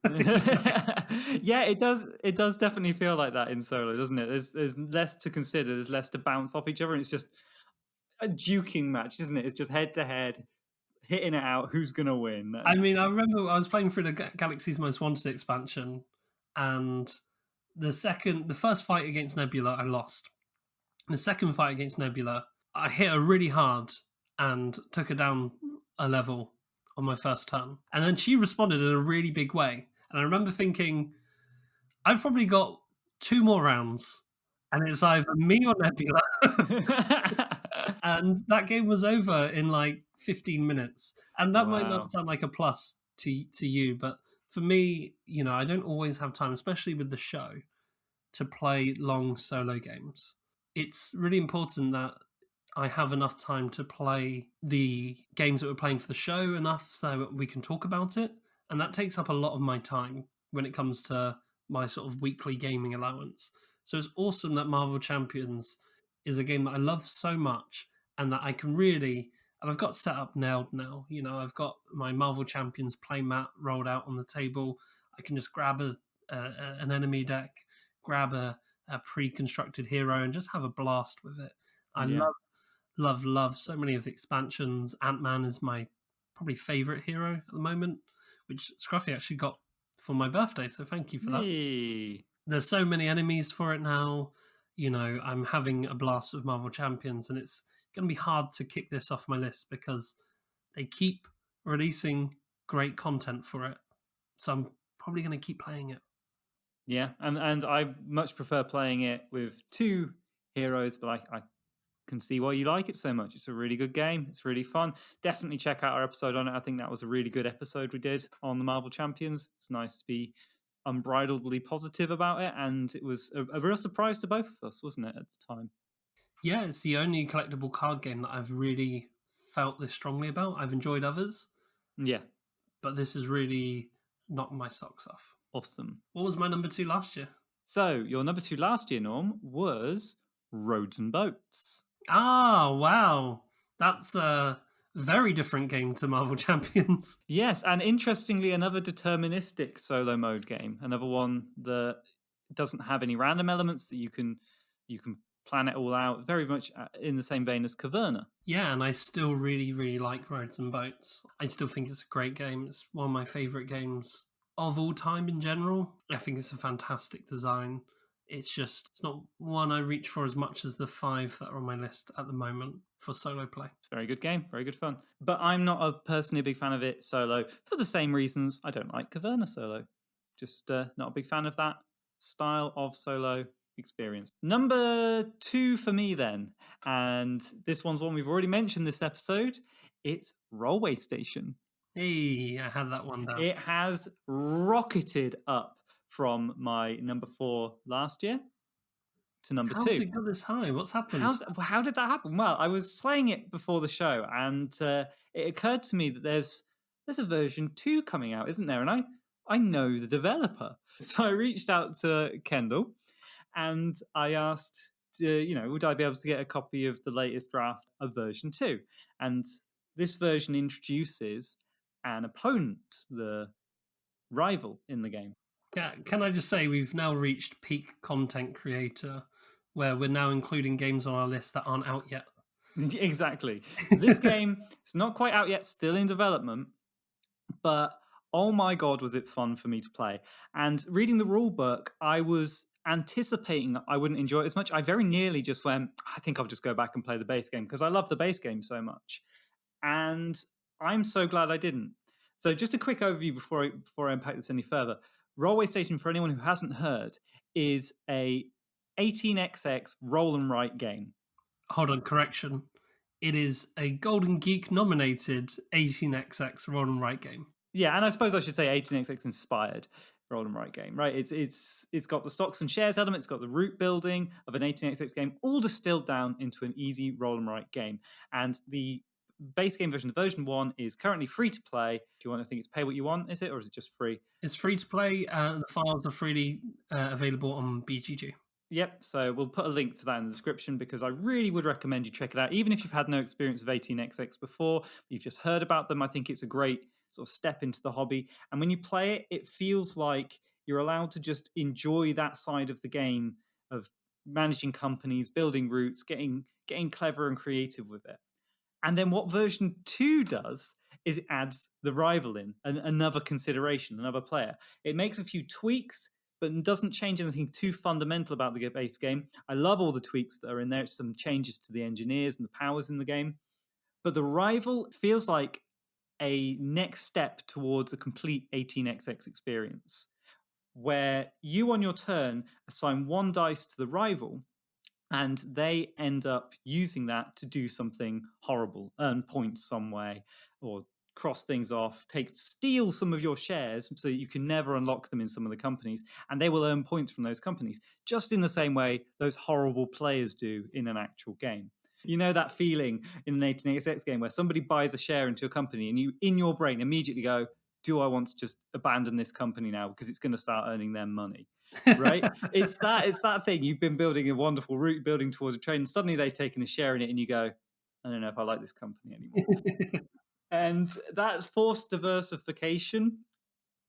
Yeah, it does. It does definitely feel like that in solo, doesn't it? There's less to consider. There's less to bounce off each other, and it's just a duking match, isn't it? It's just head to head, hitting it out. Who's gonna win? I mean, I remember I was playing through the Galaxy's Most Wanted expansion, and the first fight against Nebula, I lost. The second fight against Nebula, I hit her really hard and took her down a level on my first turn. And then she responded in a really big way. And I remember thinking, I've probably got 2 more rounds, and it's either me or Nebula. And that game was over in like 15 minutes. And that might not sound like a plus to you, but for me, you know, I don't always have time, especially with the show, to play long solo games. It's really important that I have enough time to play the games that we're playing for the show enough so that we can talk about it. And that takes up a lot of my time when it comes to my sort of weekly gaming allowance. So it's awesome that Marvel Champions is a game that I love so much and that I can really, and I've got set up nailed now. You know, I've got my Marvel Champions playmat rolled out on the table. I can just grab an enemy deck, grab a pre-constructed hero and just have a blast with it. I love so many of the expansions. Ant-Man is my probably favorite hero at the moment, which Scruffy actually got for my birthday, so thank you for that. Hey. There's so many enemies for it now. You know, I'm having a blast with Marvel Champions, and it's going to be hard to kick this off my list because they keep releasing great content for it. So I'm probably going to keep playing it. Yeah, and I much prefer playing it with 2 heroes, but I can see why you like it so much. It's a really good game. It's really fun. Definitely check out our episode on it. I think that was a really good episode we did on the Marvel Champions. It's nice to be unbridledly positive about it, and it was a real surprise to both of us, wasn't it, at the time? Yeah, it's the only collectible card game that I've really felt this strongly about. I've enjoyed others. Yeah. But this has really knocked my socks off. Awesome. What was my number 2 last year? So, your number 2 last year, Norm, was Roads and Boats. Ah, wow. That's a very different game to Marvel Champions. Yes, and interestingly, another deterministic solo mode game. Another one that doesn't have any random elements, that you can plan it all out, very much in the same vein as Caverna. Yeah, and I still really, really like Roads and Boats. I still think it's a great game. It's one of my favourite games of all time in general. I think it's a fantastic design. It's not one I reach for as much as the 5 that are on my list at the moment for solo play. It's a very good game, very good fun. But I'm not personally a big fan of it solo for the same reasons I don't like Caverna solo. Just not a big fan of that style of solo experience. Number 2 for me then, And this one's one we've already mentioned this episode. It's Railway Station. Hey, I had that one down. It has rocketed up from my number 4 last year to number 2. How's it got this high? What's happened? How did that happen? Well, I was playing it before the show, and it occurred to me that there's a version 2 coming out, isn't there? And I know the developer, so I reached out to Kendall, and I asked, would I be able to get a copy of the latest draft of version 2? And this version introduces an opponent, the rival in the game. Yeah, can I just say we've now reached peak content creator, where we're now including games on our list that aren't out yet. Exactly. So this game is not quite out yet, still in development, but oh my god, was it fun for me to play. And reading the rule book, I was anticipating I wouldn't enjoy it as much. I very nearly just went, I think I'll just go back and play the base game because I love the base game so much. And I'm so glad I didn't. So just a quick overview before I unpack this any further. Railway Station, for anyone who hasn't heard, is a 18xx roll and write game. Hold on, correction. It is a Golden Geek nominated 18xx roll and write game. Yeah, and I suppose I should say 18xx inspired roll and write game, right? It's got the stocks and shares element, it's got the route building of an 18xx game, all distilled down into an easy roll and write game. And the base game version, the version 1, is currently free to play. If you want to think it's pay what you want, is it, or is it just free? It's free to play. The files are freely available on BGG. Yep, so we'll put a link to that in the description because I really would recommend you check it out. Even if you've had no experience with 18xx before, you've just heard about them, I think it's a great sort of step into the hobby. And when you play it, it feels like you're allowed to just enjoy that side of the game of managing companies, building routes, getting clever and creative with it. And then what version 2 does is it adds the rival in, another consideration, another player. It makes a few tweaks, but doesn't change anything too fundamental about the base game. I love all the tweaks that are in there. It's some changes to the engineers and the powers in the game. But the rival feels like a next step towards a complete 18xx experience, where you on your turn assign 1 dice to the rival, and they end up using that to do something horrible, earn points some way, or cross things off, steal some of your shares so that you can never unlock them in some of the companies, and they will earn points from those companies, just in the same way those horrible players do in an actual game. You know that feeling in an 18xx game where somebody buys a share into a company and you, in your brain, immediately go, do I want to just abandon this company now because it's going to start earning them money? Right? It's that thing. You've been building a wonderful route, building towards a train, and suddenly they've taken a share in it, and you go, I don't know if I like this company anymore. And that forced diversification,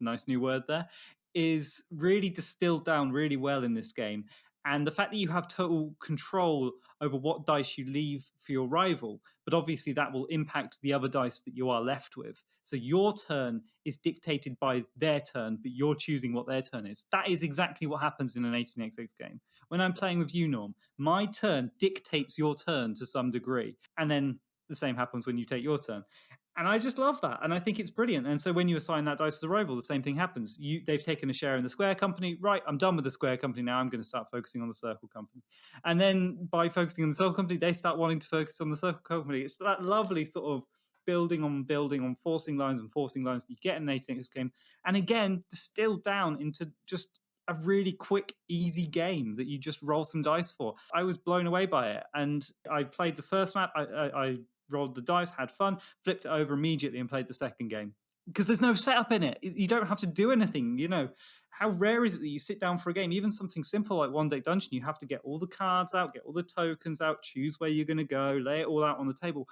nice new word there, is really distilled down really well in this game. And the fact that you have total control over what dice you leave for your rival, but obviously that will impact the other dice that you are left with. So your turn is dictated by their turn, but you're choosing what their turn is. That is exactly what happens in an 18xx game. When I'm playing with you, Norm, my turn dictates your turn to some degree. And then the same happens when you take your turn. And I just love that. And I think it's brilliant. And so when you assign that dice to the rival, the same thing happens. They've taken a share in the square company. Right, I'm done with the square company now. I'm going to start focusing on the circle company. And then by focusing on the circle company, they start wanting to focus on the circle company. It's that lovely sort of building on forcing lines that you get in an 18xx game. And again, distilled down into just a really quick, easy game that you just roll some dice for. I was blown away by it. And I played the first map. I rolled the dice, had fun, flipped it over immediately and played the second game. Because there's no setup in it. You don't have to do anything, you know. How rare is it that you sit down for a game, even something simple like One Day Dungeon, you have to get all the cards out, get all the tokens out, choose where you're going to go, lay it all out on the table.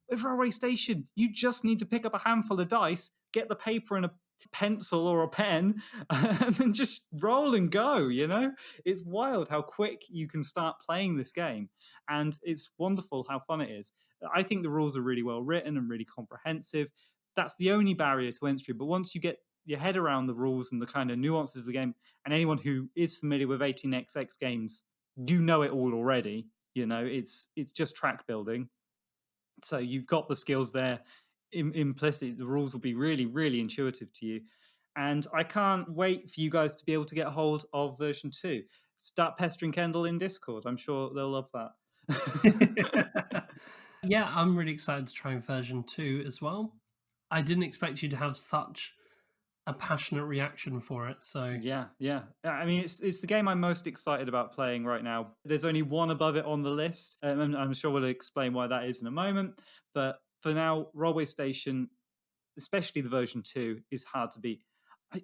With Railway Station, you just need to pick up a handful of dice, get the paper and a pencil or a pen, and then just roll and go, you know? It's wild how quick you can start playing this game. And it's wonderful how fun it is. I think the rules are really well written and really comprehensive. That's the only barrier to entry. But once you get your head around the rules and the kind of nuances of the game, and anyone who is familiar with 18xx games, you know it all already. You know, it's just track building. So you've got the skills there implicit. The rules will be really, really intuitive to you. And I can't wait for you guys to be able to get a hold of version 2. Start pestering Kendall in Discord. I'm sure they'll love that. Yeah, I'm really excited to try version 2 as well. I didn't expect you to have such a passionate reaction for it, so Yeah, yeah. I mean, it's the game I'm most excited about playing right now. There's only one above it on the list, and I'm sure we'll explain why that is in a moment. But for now, Railway Station, especially the version 2, is hard to beat.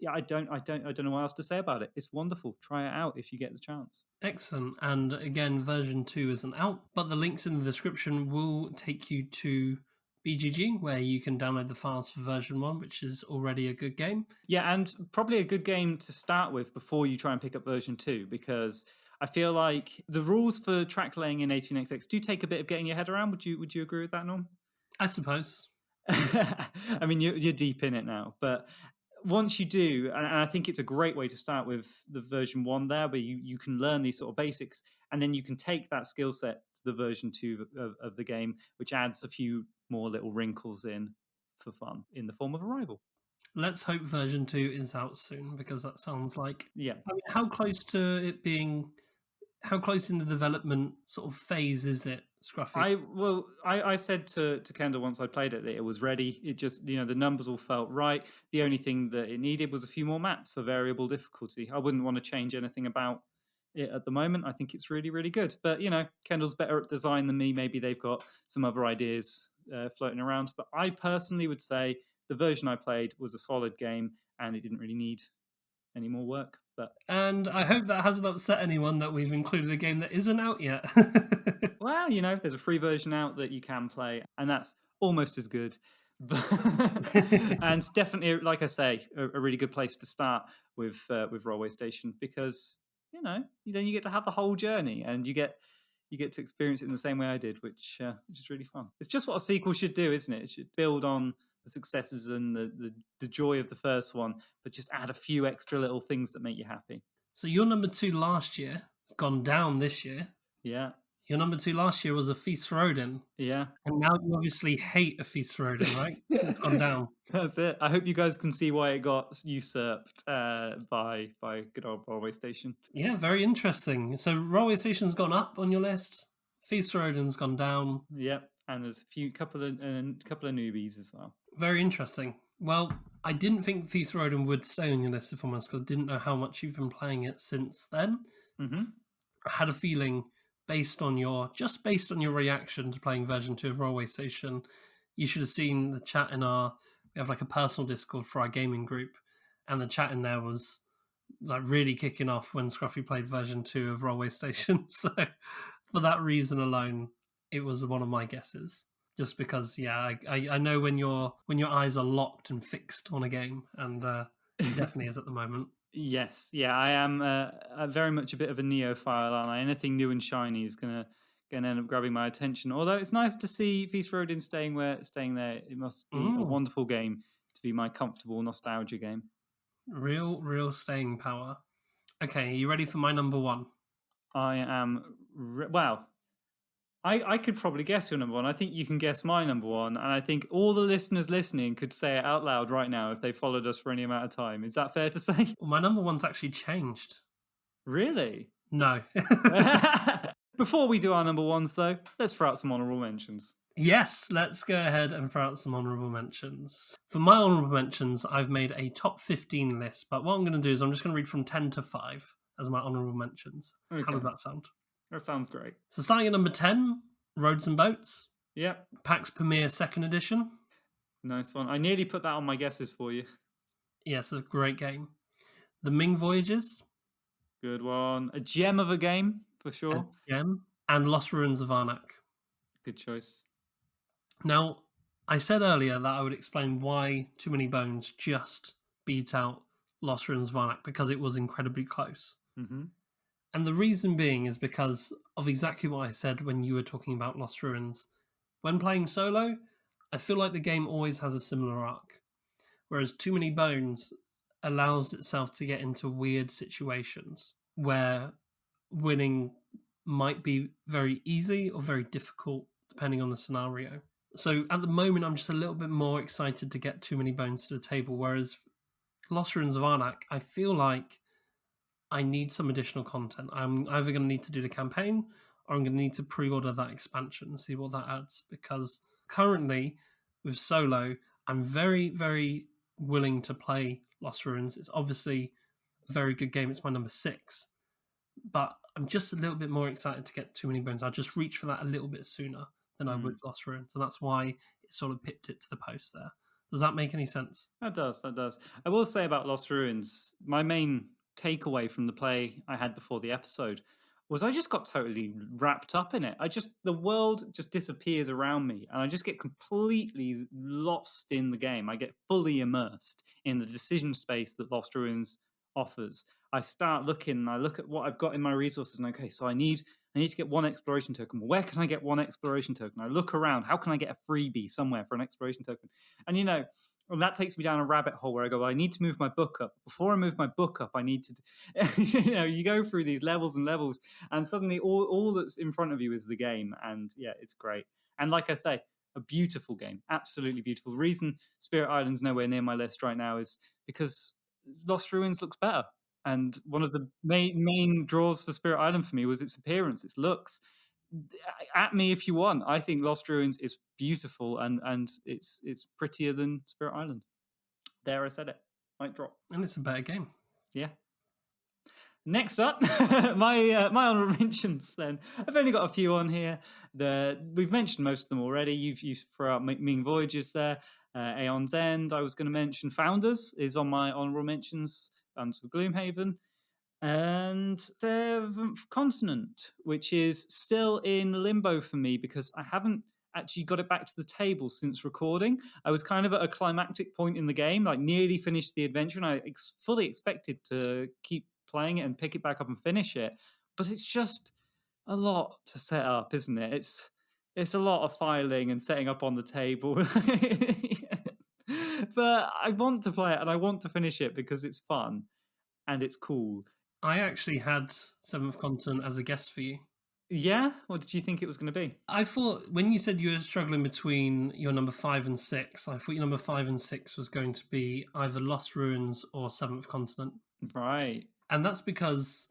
I don't know what else to say about it. It's wonderful. Try it out if you get the chance. excellent. And again, version 2 isn't out, but the links in the description will take you to BGG, where you can download the files for version 1, which is already a good game. Yeah, and probably a good game to start with before you try and pick up version 2, because I feel like the rules for track laying in 18xx do take a bit of getting your head around. Would you agree with that, Norm? I suppose. I mean, you're deep in it now, but once you do, and I think it's a great way to start with the version 1 there, where you can learn these sort of basics, and then you can take that skill set to the version 2 of the game, which adds a few more little wrinkles in for fun in the form of a rival. Let's hope version 2 is out soon, because that sounds like. Yeah. I mean, how close to it being. How close in the development sort of phase is it, Scruffy? I said to Kendall once I played it that it was ready. It just, the numbers all felt right. The only thing that it needed was a few more maps for variable difficulty. I wouldn't want to change anything about it at the moment. I think it's really, really good. But Kendall's better at design than me. Maybe they've got some other ideas floating around. But I personally would say the version I played was a solid game, and it didn't really need any more work. But And I hope that hasn't upset anyone that we've included a game that isn't out yet. well, there's a free version out that you can play, and that's almost as good. And definitely, like I say, a really good place to start with Railway Station, because then you get to have the whole journey, and you get to experience it in the same way I did, which is really fun. It's just what a sequel should do, isn't it? It should build on the successes and the joy of the first one, but just add a few extra little things that make you happy. So your number 2 last year has gone down this year. Yeah, Your number 2 last year was A Feast for Odin. yeah. And now you obviously hate A Feast for Odin, right? Because it's gone down. That's it. I hope you guys can see why it got usurped by good old Railway Station. Yeah, very interesting. So Railway Station's gone up on your list. Feast for Odin's gone down. Yep, and there's a couple of newbies as well. Very interesting. Well, I didn't think Feast for Odin would stay on your list, if I'm honest, because I didn't know how much you've been playing it since then. Mm-hmm. I had a feeling, based on your reaction to playing version 2 of Railway Station, you should have seen the chat in we have like a personal Discord for our gaming group, and the chat in there was like really kicking off when Scruffy played version 2 of Railway Station. So for that reason alone, it was one of my guesses. Just because, yeah, I know when your eyes are locked and fixed on a game, and it definitely is at the moment. Yes, yeah, I am very much a bit of a neophile, aren't I? Anything new and shiny is gonna end up grabbing my attention. Although it's nice to see Feast for Odin staying there. It must be a wonderful game to be my comfortable nostalgia game. Real staying power. Okay, are you ready for my number 1? I am well. I could probably guess your number 1. I think you can guess my number 1, and I think all the listeners listening could say it out loud right now if they followed us for any amount of time. Is that fair to say? Well, my number 1's actually changed. Really? No. Before we do our number 1s, though, let's throw out some honourable mentions. Yes, let's go ahead and throw out some honourable mentions. For my honourable mentions, I've made a top 15 list, but what I'm going to do is I'm just going to read from 10 to 5 as my honourable mentions. Okay. How does that sound? That sounds great. So starting at number 10, Roads and Boats. Yep. PAX Premier 2nd Edition. Nice one. I nearly put that on my guesses for you. Yes, a great game. The Ming Voyages. Good one. A gem of a game, for sure. A gem. And Lost Ruins of Arnak. Good choice. Now, I said earlier that I would explain why Too Many Bones just beat out Lost Ruins of Arnak, because it was incredibly close. Mm-hmm. And the reason being is because of exactly what I said when you were talking about Lost Ruins. When playing solo, I feel like the game always has a similar arc, whereas Too Many Bones allows itself to get into weird situations where winning might be very easy or very difficult depending on the scenario. So at the moment, I'm just a little bit more excited to get Too Many Bones to the table, whereas Lost Ruins of Arnak, I feel like I need some additional content. I'm either going to need to do the campaign, or I'm going to need to pre-order that expansion and see what that adds. Because currently, with Solo, I'm very, very willing to play Lost Ruins. It's obviously a very good game. It's my number 6. But I'm just a little bit more excited to get Too Many Bones. I'll just reach for that a little bit sooner than I would Lost Ruins. And that's why it sort of pipped it to the post there. Does that make any sense? That does. I will say about Lost Ruins, my main takeaway from the play I had before the episode was I just got totally wrapped up in it. The world just disappears around me and I just get completely lost in the game. I get fully immersed in the decision space that Lost Ruins offers. I start looking and I look at what I've got in my resources and okay, so I need to get 1 exploration token. Where can I get 1 exploration token? I look around. How can I get a freebie somewhere for an exploration token? And and that takes me down a rabbit hole where I go, well, I need to move my book up. Before I move my book up, I need to, you go through these levels and levels, and suddenly all that's in front of you is the game. And yeah, it's great. And like I say, a beautiful game, absolutely beautiful. The reason Spirit Island's nowhere near my list right now is because Lost Ruins looks better. And one of the main draws for Spirit Island for me was its appearance, its looks. At me if you want. I think Lost Ruins is beautiful and it's prettier than Spirit Island. There, I said it. Mic drop. And it's a better game. Yeah. Next up, my honorable mentions. Then I've only got a few on here. We've mentioned most of them already. You've thrown out Ming Voyages there. Aeon's End. I was going to mention Founders is on my honorable mentions. Founders of Gloomhaven. And Seventh Continent, which is still in limbo for me because I haven't actually got it back to the table since recording. I was kind of at a climactic point in the game, like nearly finished the adventure, and I fully expected to keep playing it and pick it back up and finish it. But it's just a lot to set up, isn't it? It's a lot of filing and setting up on the table. But I want to play it and I want to finish it because it's fun and it's cool. I actually had Seventh Continent as a guest for you. Yeah? What did you think it was going to be? I thought when you said you were struggling between your number 5 and 6, I thought your number 5 and 6 was going to be either Lost Ruins or Seventh Continent. Right. And that's because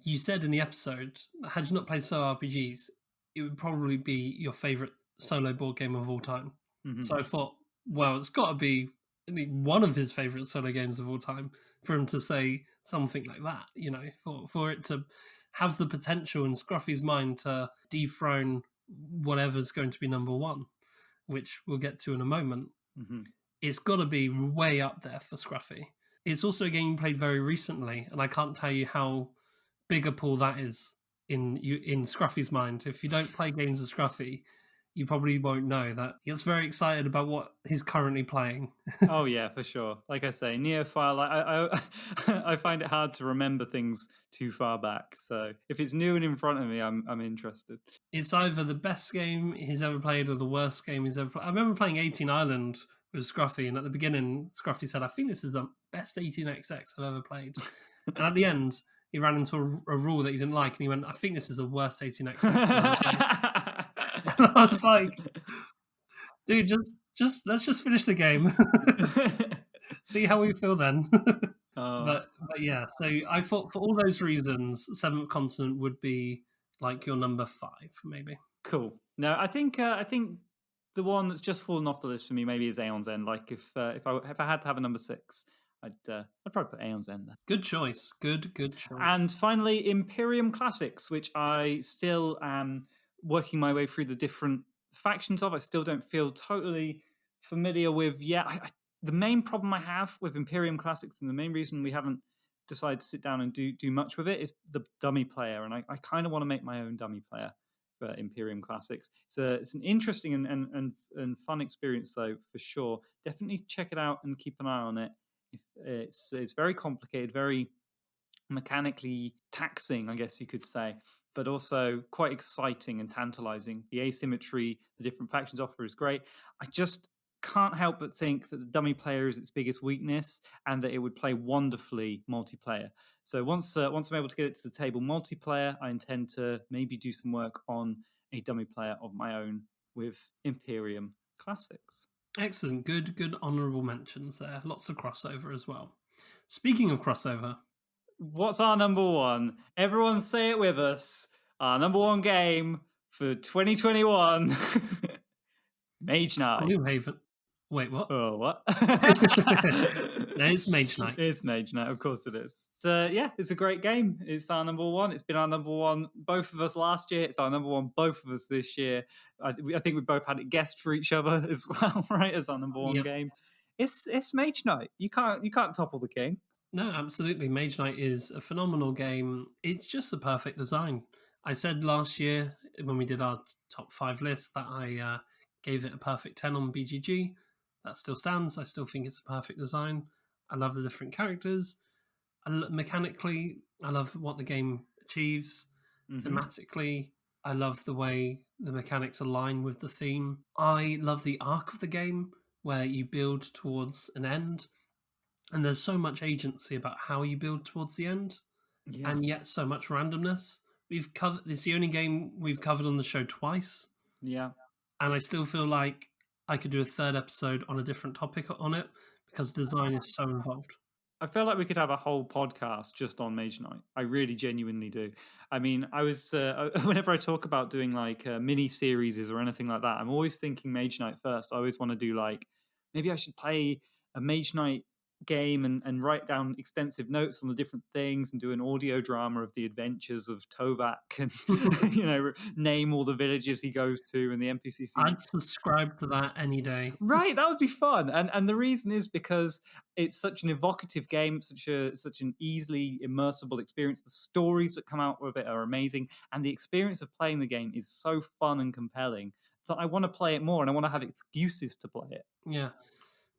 you said in the episode, had you not played solo RPGs, it would probably be your favourite solo board game of all time. Mm-hmm. So I thought, well, it's got to be one of his favourite solo games of all time for him to say something like that, for it to have the potential in Scruffy's mind to dethrone whatever's going to be number 1, which we'll get to in a moment. Mm-hmm. It's got to be way up there for Scruffy. It's also a game you played very recently, and I can't tell you how big a pull that is in Scruffy's mind. If you don't play games of Scruffy, you probably won't know that he gets very excited about what he's currently playing. Oh yeah, for sure. Like I say, neophile. I find it hard to remember things too far back. So if it's new and in front of me, I'm interested. It's either the best game he's ever played or the worst game he's ever played. I remember playing 18 Island with Scruffy, and at the beginning, Scruffy said, "I think this is the best 18XX I've ever played." And at the end, he ran into a rule that he didn't like, and he went, "I think this is the worst 18XX I've ever played." And I was like, dude, just let's just finish the game. See how we feel then. But yeah, so I thought for all those reasons, Seventh Continent would be like your number 5, maybe. Cool. No, I think the one that's just fallen off the list for me maybe is Aeon's End. Like if I had to have a number 6, I'd probably put Aeon's End there. Good choice. Good choice. And finally, Imperium Classics, which I still am working my way through the different factions of. I still don't feel totally familiar with yet. The main problem I have with Imperium Classics, and the main reason we haven't decided to sit down and do much with it, is the dummy player. And I kind of want to make my own dummy player for Imperium Classics. It's an interesting and fun experience, though, for sure. Definitely check it out and keep an eye on it. It's very complicated, very mechanically taxing, I guess you could say, but also quite exciting and tantalizing. The asymmetry the different factions offer is great. I just can't help but think that the dummy player is its biggest weakness and that it would play wonderfully multiplayer. So once I'm able to get it to the table multiplayer, I intend to maybe do some work on a dummy player of my own with Imperium Classics. Excellent. Good honourable mentions there. Lots of crossover as well. Speaking of crossover, what's our number 1? Everyone say it with us. Our number one game for 2021, Mage Knight. New Haven. Wait, what? Oh, what? No, it's Mage Knight. It's Mage Knight, of course it is. So, yeah, it's a great game. It's our number one. It's been our number one, both of us last year. It's our number one, both of us this year. I think we both had it guessed for each other as well, right? As our number one Yep. game. It's Mage Knight. You can't topple the king. No, absolutely. Mage Knight is a phenomenal game. It's just the perfect design. I said last year when we did our top 5 list that I gave it a perfect 10 on BGG. That still stands. I still think it's a perfect design. I love the different characters. Mechanically, I love what the game achieves. Thematically, I love the way the mechanics align with the theme. I love the arc of the game where you build towards an end, and there's so much agency about how you build towards the end, Yeah. and yet so much randomness. It's the only game we've covered on the show twice, Yeah. and I still feel like I could do a third episode on a different topic on it because design is so involved. I feel like we could have a whole podcast just on Mage Knight. I really genuinely do. I mean, I was whenever I talk about doing like mini series or anything like that, I'm always thinking Mage Knight first. I always want to do like maybe I should play a Mage Knight game and write down extensive notes on the different things and do an audio drama of the adventures of Tovak and name all the villages he goes to and the NPCs. I'd subscribe to that any day. Right, that would be fun, and the reason is because it's such an evocative game, such an easily immersible experience. The stories that come out of it are amazing, and the experience of playing the game is so fun and compelling that I want to play it more, and I want to have excuses to play it. Yeah.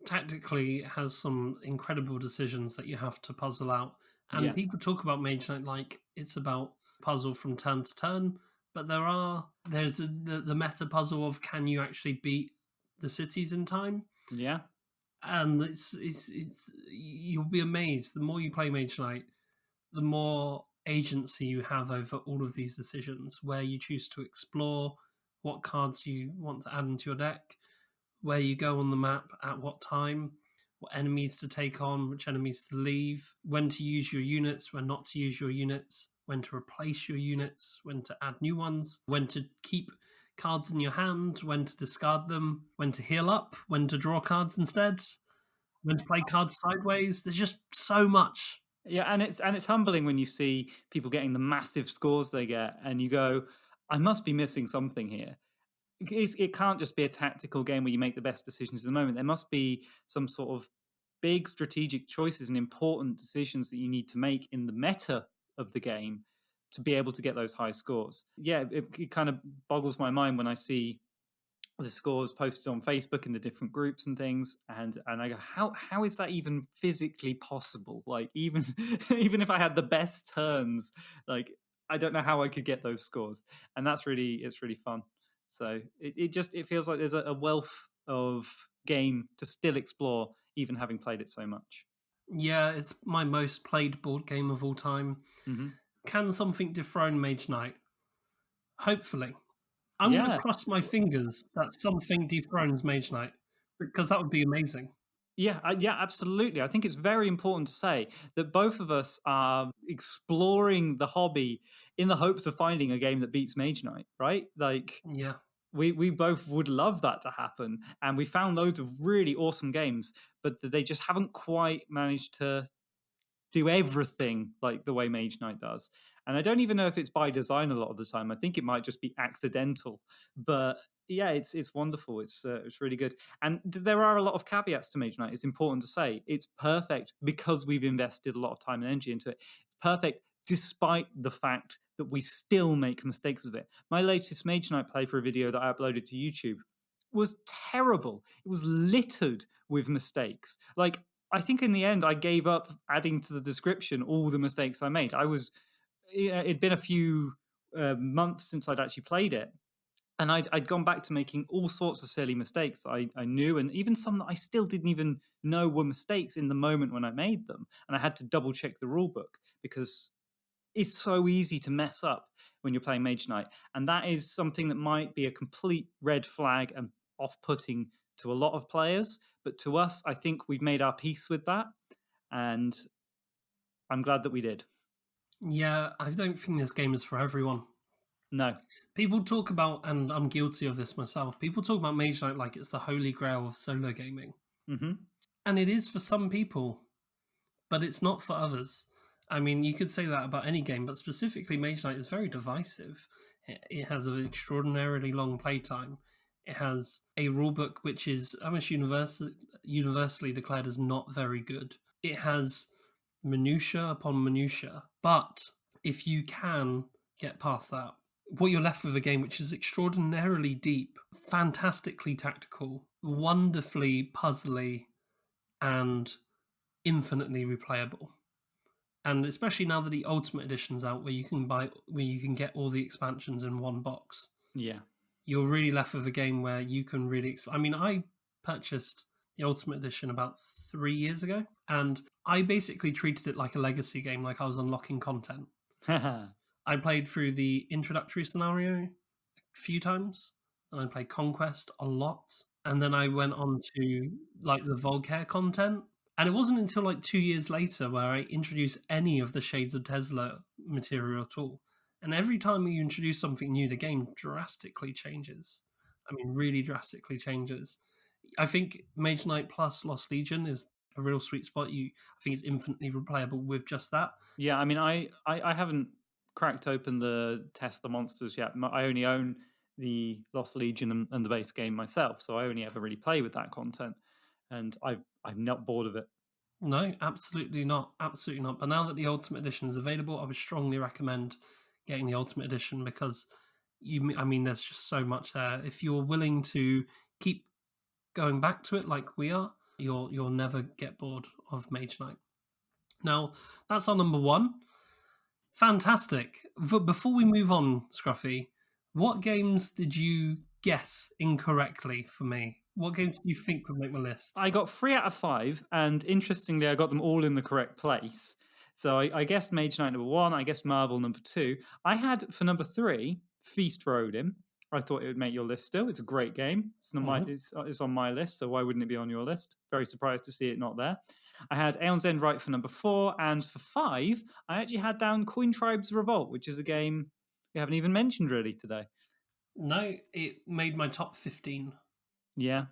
Tactically, it has some incredible decisions that you have to puzzle out. And Yeah. people talk about Mage Knight like it's about puzzle from turn to turn, but there's the meta puzzle of can you actually beat the cities in time? Yeah, And it's you'll be amazed. The more you play Mage Knight, the more agency you have over all of these decisions, where you choose to explore, what cards you want to add into your deck, where you go on the map, at what time, what enemies to take on, which enemies to leave, when to use your units, when not to use your units, when to replace your units, when to add new ones, when to keep cards in your hand, when to discard them, when to heal up, when to draw cards instead, when to play cards sideways. There's just so much. yeah, and it's humbling when you see people getting the massive scores they get, and you go, "I must be missing something here." It can't just be a tactical game where you make the best decisions at the moment. There must be some sort of big strategic choices and important decisions that you need to make in the meta of the game to be able to get those high scores. Yeah, it kind of boggles my mind when I see the scores posted on Facebook in the different groups and things, and I go, how is that even physically possible? Like even even if I had the best turns, like I don't know how I could get those scores, and it's really fun. So it feels like there's a wealth of game to still explore, even having played it so much. Yeah, it's my most played board game of all time. Mm-hmm. Can something dethrone Mage Knight? Hopefully. I'm going to Yeah, cross my fingers that something dethrones Mage Knight because that would be amazing. yeah, yeah, absolutely. I think it's very important to say that both of us are exploring the hobby in the hopes of finding a game that beats Mage Knight, right? Like Yeah. we both would love that to happen, and we found loads of really awesome games, but they just haven't quite managed to do everything like the way Mage Knight does. And I don't even know if it's by design a lot of the time. I think it might just be accidental. But yeah, it's wonderful. It's really good. And there are a lot of caveats to Mage Knight. It's important to say it's perfect because we've invested a lot of time and energy into it. It's perfect despite the fact that we still make mistakes with it. My latest Mage Knight playthrough video that I uploaded to YouTube was terrible. It was littered with mistakes. Like I think in the end, I gave up adding to the description all the mistakes I made. It'd been a few months since I'd actually played it. And I'd gone back to making all sorts of silly mistakes I knew, and even some that I still didn't even know were mistakes in the moment when I made them. And I had to double check the rule book because it's so easy to mess up when you're playing Mage Knight. And that is something that might be a complete red flag and off putting to a lot of players. But to us, I think we've made our peace with that. And I'm glad that we did. Yeah, I don't think this game is for everyone. No. People talk about, and I'm guilty of this myself, people talk about Mage Knight like it's the holy grail of solo gaming. Hmm. And it is for some people, but it's not for others. I mean, you could say that about any game, but specifically Mage Knight is very divisive. It has an extraordinarily long playtime. It has a rulebook which is almost universally declared as not very good. It has minutia upon minutia, but if you can get past that, what you're left with a game which is extraordinarily deep, fantastically tactical, wonderfully puzzly, and infinitely replayable. And especially now that the Ultimate Edition's out, where you can get all the expansions in one box, Yeah. you're really left with a game where you can really. I mean, I purchased the Ultimate Edition about 3 years ago, and I basically treated it like a legacy game, like I was unlocking content. I played through the introductory scenario a few times, and I played Conquest a lot, and then I went on to like the Volcare content. And it wasn't until like 2 years later where I introduced any of the Shades of Tesla material at all. And every time you introduce something new, the game drastically changes. I mean, really drastically changes. I think Mage Knight plus Lost Legion is a real sweet spot. I think it's infinitely replayable with just that. Yeah, I mean, I haven't cracked open the Tesla monsters yet. I only own the Lost Legion and the base game myself, so I only ever really play with that content, and I'm not bored of it. No, absolutely not. Absolutely not. But now that the Ultimate Edition is available, I would strongly recommend getting the Ultimate Edition because I mean, there's just so much there. If you're willing to keep going back to it like we are, you'll never get bored of Mage Knight. Now, that's our number one. Fantastic. Before we move on, Scruffy, what games did you guess incorrectly for me? What games do you think would make my list? I got 3 out of 5, and interestingly, I got them all in the correct place. So I guessed Mage Knight number 1, I guessed Marvel number 2. I had for number 3 Feast for Odin. I thought it would make your list still. It's a great game. Mhm. It's on my list, so why wouldn't it be on your list? Very surprised to see it not there. I had Aeon's End right for number 4, and for 5, I actually had down Coin Tribes Revolt, which is a game we haven't even mentioned really today. No, it made my top 15. Yeah,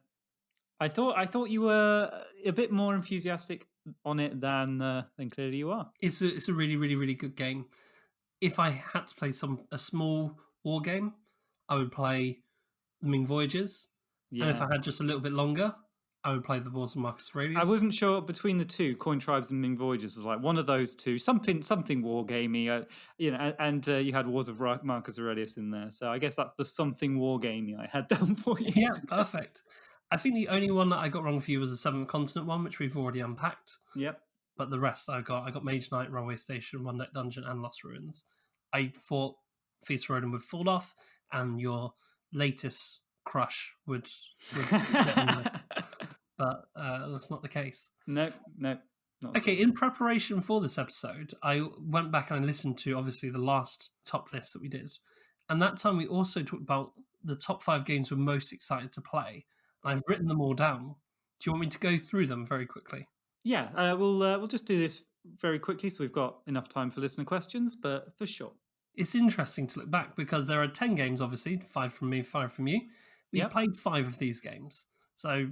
I thought you were a bit more enthusiastic on it than clearly you are. It's a really, really, really good game. If I had to play a small war game, I would play the Ming Voyages. And if Yeah. I had just a little bit longer, I would play the Wars of Marcus I Aurelius. wasn't sure between the two, Coin Tribes and Ming Voyages was like one of those two, something war gamey, and you had Wars of Marcus Aurelius in there, so I guess that's the something war gamey I had down for you. Yeah, perfect. I think the only one that I got wrong for you was the Seventh Continent one, which we've already unpacked. Yep. But the rest I got Mage Knight, Railway Station, One Night Dungeon, and Lost Ruins. I thought Feast for Odin would fall off, and your latest crush would get on there. But that's not the case. Nope, not Okay, in preparation for this episode, I went back and I listened to obviously the last top list that we did. And that time we also talked about the top 5 games we're most excited to play. And I've written them all down. Do you want me to go through them very quickly? Yeah, we'll just do this very quickly so we've got enough time for listener questions, but for sure. It's interesting to look back because there are 10 games, obviously, 5 from me, 5 from you. We've Yep. played 5 of these games. So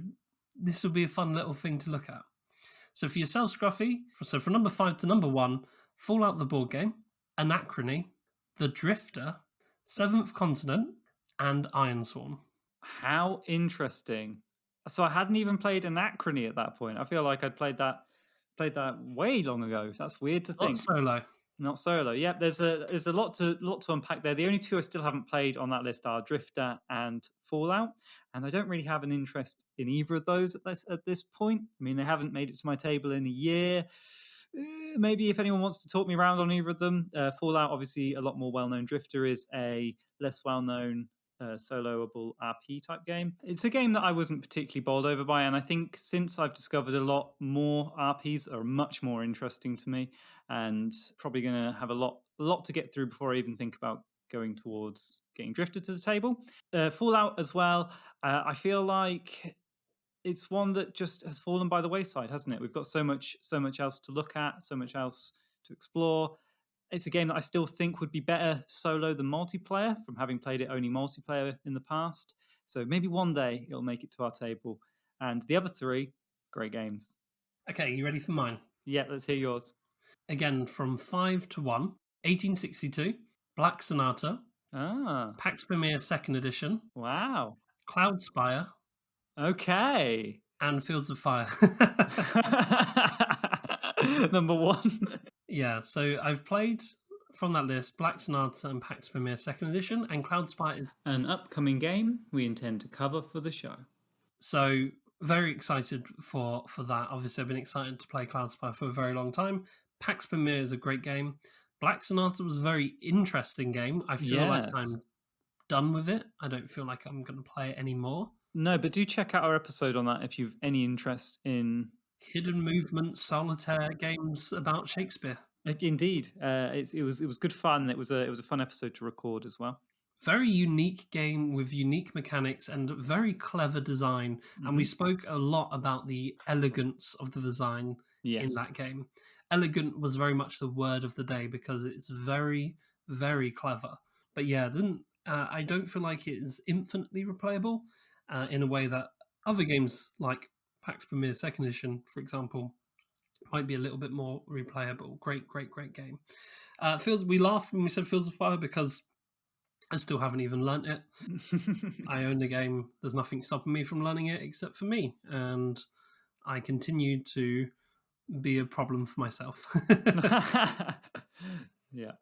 this will be a fun little thing to look at. So for yourself, Scruffy, so from number 5 to number 1, Fallout the board game, Anachrony, The Drifter, Seventh Continent, and Ironsworn. How interesting. So I hadn't even played Anachrony at that point. I feel like I'd played that way long ago. That's weird to Not think. solo. Not solo. Yeah, there's a lot to unpack there. The only two I still haven't played on that list are Drifter and Fallout, and I don't really have an interest in either of those at this point. I mean, they haven't made it to my table in a year. Maybe if anyone wants to talk me around on either of them, Fallout obviously a lot more well-known. Drifter is a less well-known soloable RP type game. It's a game that I wasn't particularly bowled over by, and I think since I've discovered a lot more RPs are much more interesting to me, and probably going to have a lot to get through before I even think about going towards getting Drifted to the table. Fallout as well. I feel like it's one that just has fallen by the wayside, hasn't it? We've got so much else to look at, so much else to explore. It's a game that I still think would be better solo than multiplayer from having played it only multiplayer in the past. So maybe one day it'll make it to our table. And the other three, great games. Okay, you ready for mine? Yeah, let's hear yours. Again, from 5 to 1, 1862, Black Sonata, Ah, Pax Pamir 2nd Edition, wow. Cloud Spire, Okay. and Fields of Fire. Number one. Yeah, so I've played from that list Black Sonata and Pax Pamir 2nd Edition, and Cloud Spire is An upcoming game we intend to cover for the show. so very excited for that. Obviously, I've been excited to play Cloud Spire for a very long time. Pax Pamir is a great game. Black Sonata was a very interesting game. I feel like Yes. I'm done with it. I don't feel like I'm going to play it anymore. No, but do check out our episode on that if you've any interest in. Hidden movement solitaire games about Shakespeare. Indeed, it was good fun. It was a fun episode to record as well. Very unique game with unique mechanics and very clever design. And we spoke a lot about the elegance of the design Yes. in that game. Elegant was very much the word of the day because it's very, very clever. But yeah, I don't feel like it is infinitely replayable in a way that other games like Pax Pamir 2nd Edition, for example, might be a little bit more replayable. Great game. We laughed when we said Fields of Fire because I still haven't even learnt it. I own the game. There's nothing stopping me from learning it except for me. And I continue to be a problem for myself. Yeah.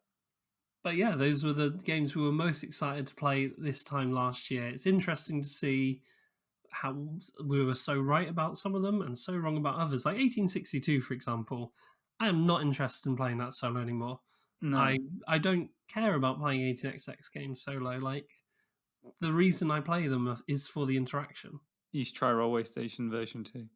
But yeah, those were the games we were most excited to play this time last year. It's interesting to see how we were so right about some of them and so wrong about others. Like 1862, for example, I am not interested in playing that solo anymore. No. I don't care about playing 18xx games solo. Like, the reason I play them is for the interaction. You should try Railway Station version 2.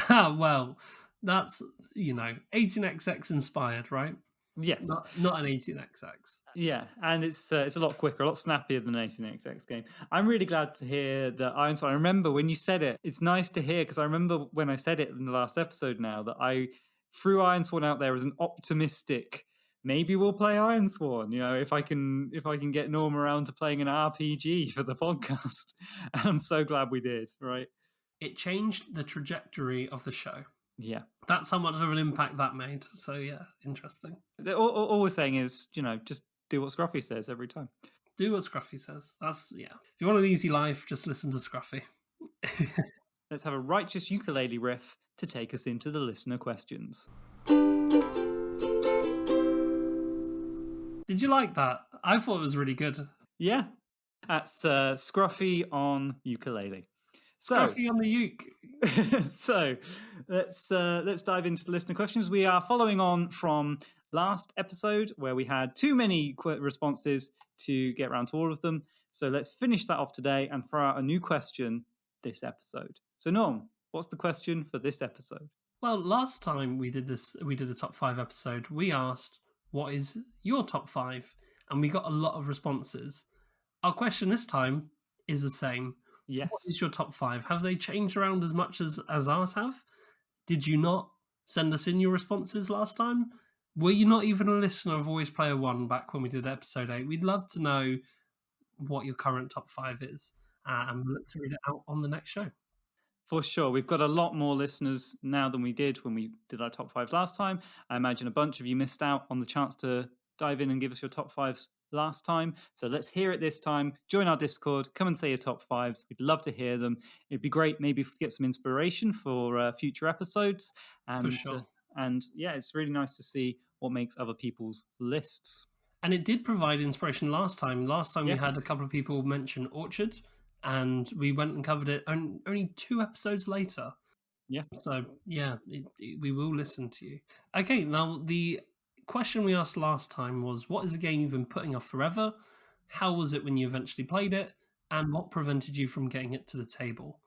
Well, that's 18xx inspired, right? Yes. Not an 18xx. Yeah, and it's a lot quicker, a lot snappier than an 18xx game. I'm really glad to hear that Iron Swan. I remember when you said it. It's nice to hear because I remember when I said it in the last episode. Now that I threw Iron Swan out there as an optimistic. Maybe we'll play Iron Swan. If I can get Norm around to playing an RPG for the podcast, and I'm so glad we did. Right? It changed the trajectory of the show. Yeah. That's how much of an impact that made. So yeah, interesting. All we're saying is, just do what Scruffy says every time. Do what Scruffy says. If you want an easy life, just listen to Scruffy. Let's have a righteous ukulele riff to take us into the listener questions. Did you like that? I thought it was really good. Yeah, that's Scruffy on ukulele. Scruffy on the uke. So let's dive into the listener questions. We are following on from last episode where we had too many responses to get around to all of them. So let's finish that off today and throw out a new question this episode. So Norm, what's the question for this episode? Well, last time we did a top 5 episode. We asked, what is your top 5? And we got a lot of responses. Our question this time is the same. Yes. What is your top 5? Have they changed around as much as ours have? Did you not send us in your responses last time? Were you not even a listener of Always Player 1 back when we did episode 8? We'd love to know what your current top 5 is. And we'll look to read it out on the next show. For sure. We've got a lot more listeners now than we did when we did our top 5 last time. I imagine a bunch of you missed out on the chance to dive in and give us your top 5s last time. So let's hear it this time. Join our Discord. Come and say your top 5s. We'd love to hear them. It'd be great maybe to get some inspiration for future episodes. And, For sure. And yeah, it's really nice to see what makes other people's lists. And it did provide inspiration last time. Last time Yeah. we had a couple of people mention Orchard, and we went and covered it only 2 episodes later. Yeah. So, yeah, we will listen to you. Okay, now the question we asked last time was, what is a game you've been putting off forever? How was it when you eventually played it? And what prevented you from getting it to the table?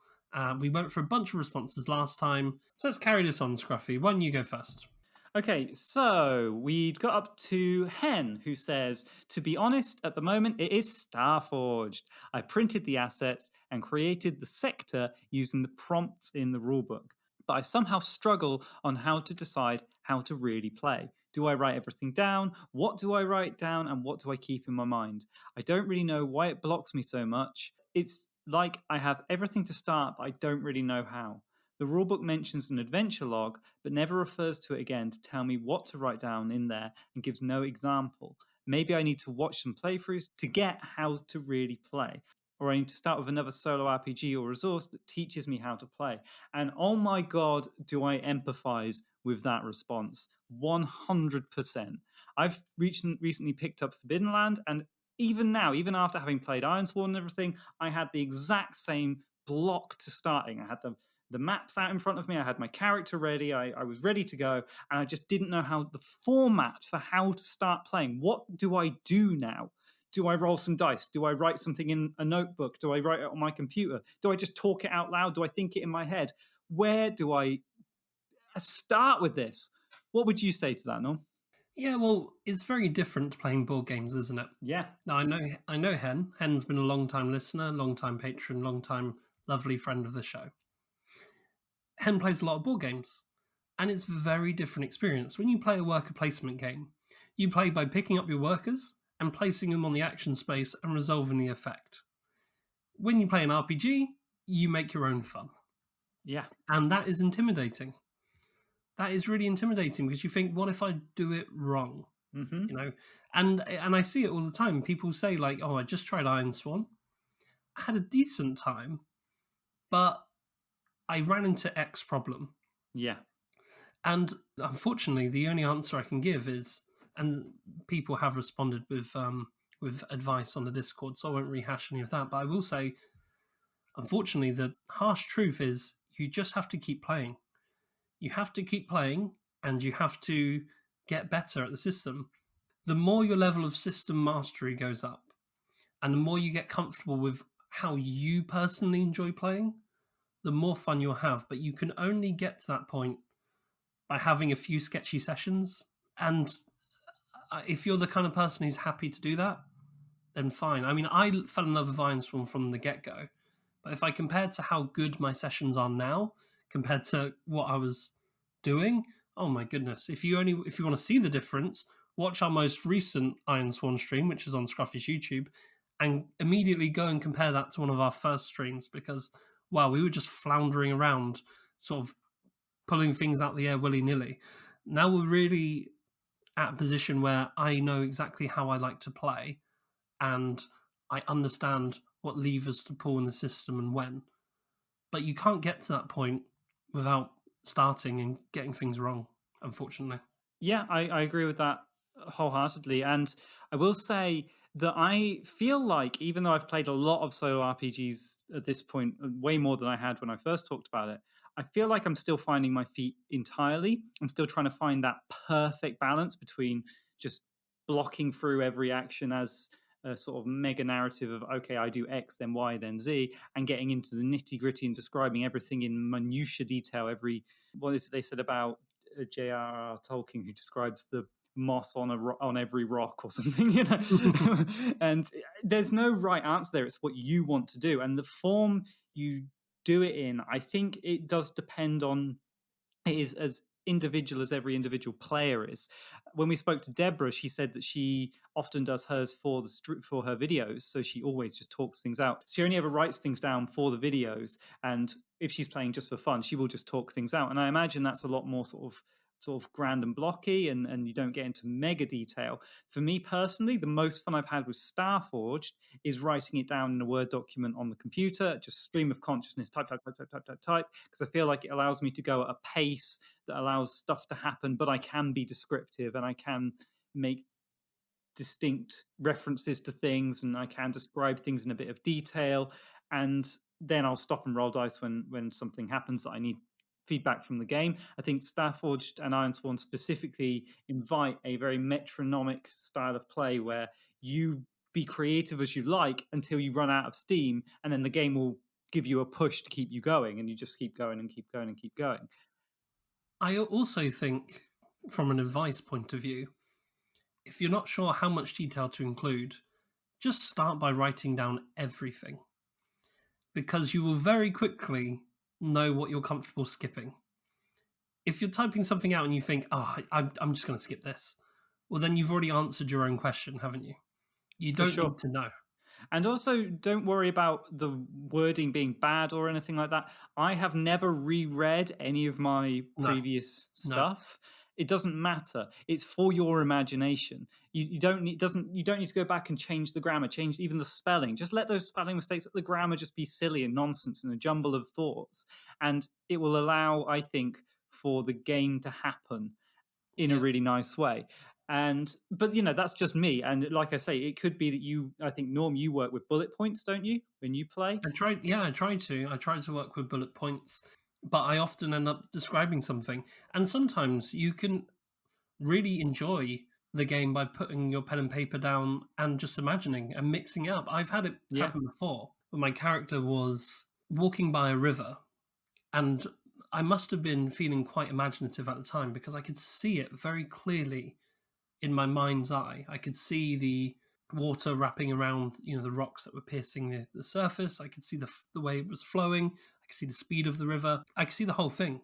We went for a bunch of responses last time. So let's carry this on, Scruffy. Why don't you go first? Okay, so we got up to Hen, who says, to be honest, at the moment, it is Starforged. I printed the assets and created the sector using the prompts in the rulebook, but I somehow struggle on how to decide how to really play. Do I write everything down? What do I write down? And what do I keep in my mind? I don't really know why it blocks me so much. It's like I have everything to start, but I don't really know how. The rulebook mentions an adventure log, but never refers to it again to tell me what to write down in there and gives no example. Maybe I need to watch some playthroughs to get how to really play. Or I need to start with another solo RPG or resource that teaches me how to play. And oh my God, do I empathize with that response? 100%. I've recently picked up Forbidden Land, and even now, even after having played Ironsworn and everything, I had the exact same block to starting. I had the maps out in front of me. I had my character ready. I was ready to go. And I just didn't know how the format for how to start playing. What do I do now? Do I roll some dice? Do I write something in a notebook? Do I write it on my computer? Do I just talk it out loud? Do I think it in my head? Where do I start with this? What would you say to that, Norm? Yeah, well, it's very different playing board games, isn't it? Yeah. Now I know Hen. Hen's been a long time listener, long time patron, long time lovely friend of the show. Hen plays a lot of board games, and it's a very different experience. When you play a worker placement game, you play by picking up your workers and placing them on the action space and resolving the effect. When you play an RPG, you make your own fun. Yeah. And that is intimidating. That is really intimidating because you think, what if I do it wrong? Mm-hmm. You know, and I see it all the time. People say like, "Oh, I just tried Ironsworn. I had a decent time, but I ran into X problem." Yeah. And unfortunately, the only answer I can give is, and people have responded with advice on the Discord, so I won't rehash any of that. But I will say, unfortunately, the harsh truth is you just have to keep playing. You have to keep playing, and you have to get better at the system. The more your level of system mastery goes up, and the more you get comfortable with how you personally enjoy playing, the more fun you'll have. But you can only get to that point by having a few sketchy sessions. And if you're the kind of person who's happy to do that, then fine. I mean, I fell in love with Ironsworn from the get go. But if I compare to how good my sessions are now compared to what I was doing, oh my goodness! If you want to see the difference, watch our most recent Ironsworn stream, which is on Scruffy's YouTube, and immediately go and compare that to one of our first streams because wow, we were just floundering around, sort of pulling things out the air willy nilly. Now we're really at a position where I know exactly how I like to play, and I understand what levers to pull in the system and when. But you can't get to that point without starting and getting things wrong, unfortunately. Yeah, I agree with that wholeheartedly. And I will say that I feel like, even though I've played a lot of solo RPGs at this point, way more than I had when I first talked about it, I feel like I'm still finding my feet entirely. I'm still trying to find that perfect balance between just blocking through every action as a sort of mega narrative of, okay, I do X, then Y, then Z, and getting into the nitty gritty and describing everything in minutiae detail. What is it they said about J.R.R. Tolkien, who describes the moss on every rock or something, you know. And there's no right answer there. It's what you want to do, and the form you do it in. I think it does depend on. It is as individual as every individual player is. When we spoke to Deborah, she said that she often does hers for her videos, so she always just talks things out. She only ever writes things down for the videos, and if she's playing just for fun, she will just talk things out. And I imagine that's a lot more sort of grand and blocky, and you don't get into mega detail. For me personally, the most fun I've had with Starforged is writing it down in a Word document on the computer, just stream of consciousness, type, because I feel like it allows me to go at a pace that allows stuff to happen, but I can be descriptive and I can make distinct references to things, and I can describe things in a bit of detail. And then I'll stop and roll dice when something happens that I need feedback from the game. I think Starforged and Ironsworn specifically invite a very metronomic style of play where you be creative as you like until you run out of steam, and then the game will give you a push to keep you going, and you just keep going and keep going and keep going. I also think, from an advice point of view, if you're not sure how much detail to include, just start by writing down everything. Because you will very quickly know what you're comfortable skipping. if you're typing something out and you think, oh, I'm just going to skip this, well, then you've already answered your own question, haven't you? You For don't sure. need to know. And also, don't worry about the wording being bad or anything like that. I have never reread any of my No, previous no. stuff. It doesn't matter. It's for your imagination. You don't need doesn't you don't need to go back and change the grammar, change even the spelling. Just let those spelling mistakes, let the grammar just be silly and nonsense and a jumble of thoughts, and it will allow, I think, for the game to happen in a Yeah. really nice way. And but you know, that's just me. And like I say, it could be that I think Norm, you work with bullet points, don't you, when you play? I tried, yeah, I tried to. I tried to work with bullet points, but I often end up describing something. And sometimes you can really enjoy the game by putting your pen and paper down and just imagining and mixing it up. I've had it Yeah. happen before where my character was walking by a river, and I must have been feeling quite imaginative at the time because I could see it very clearly in my mind's eye. I could see the water wrapping around, the rocks that were piercing the surface. I could see the way it was flowing. I could see the speed of the river. I could see the whole thing,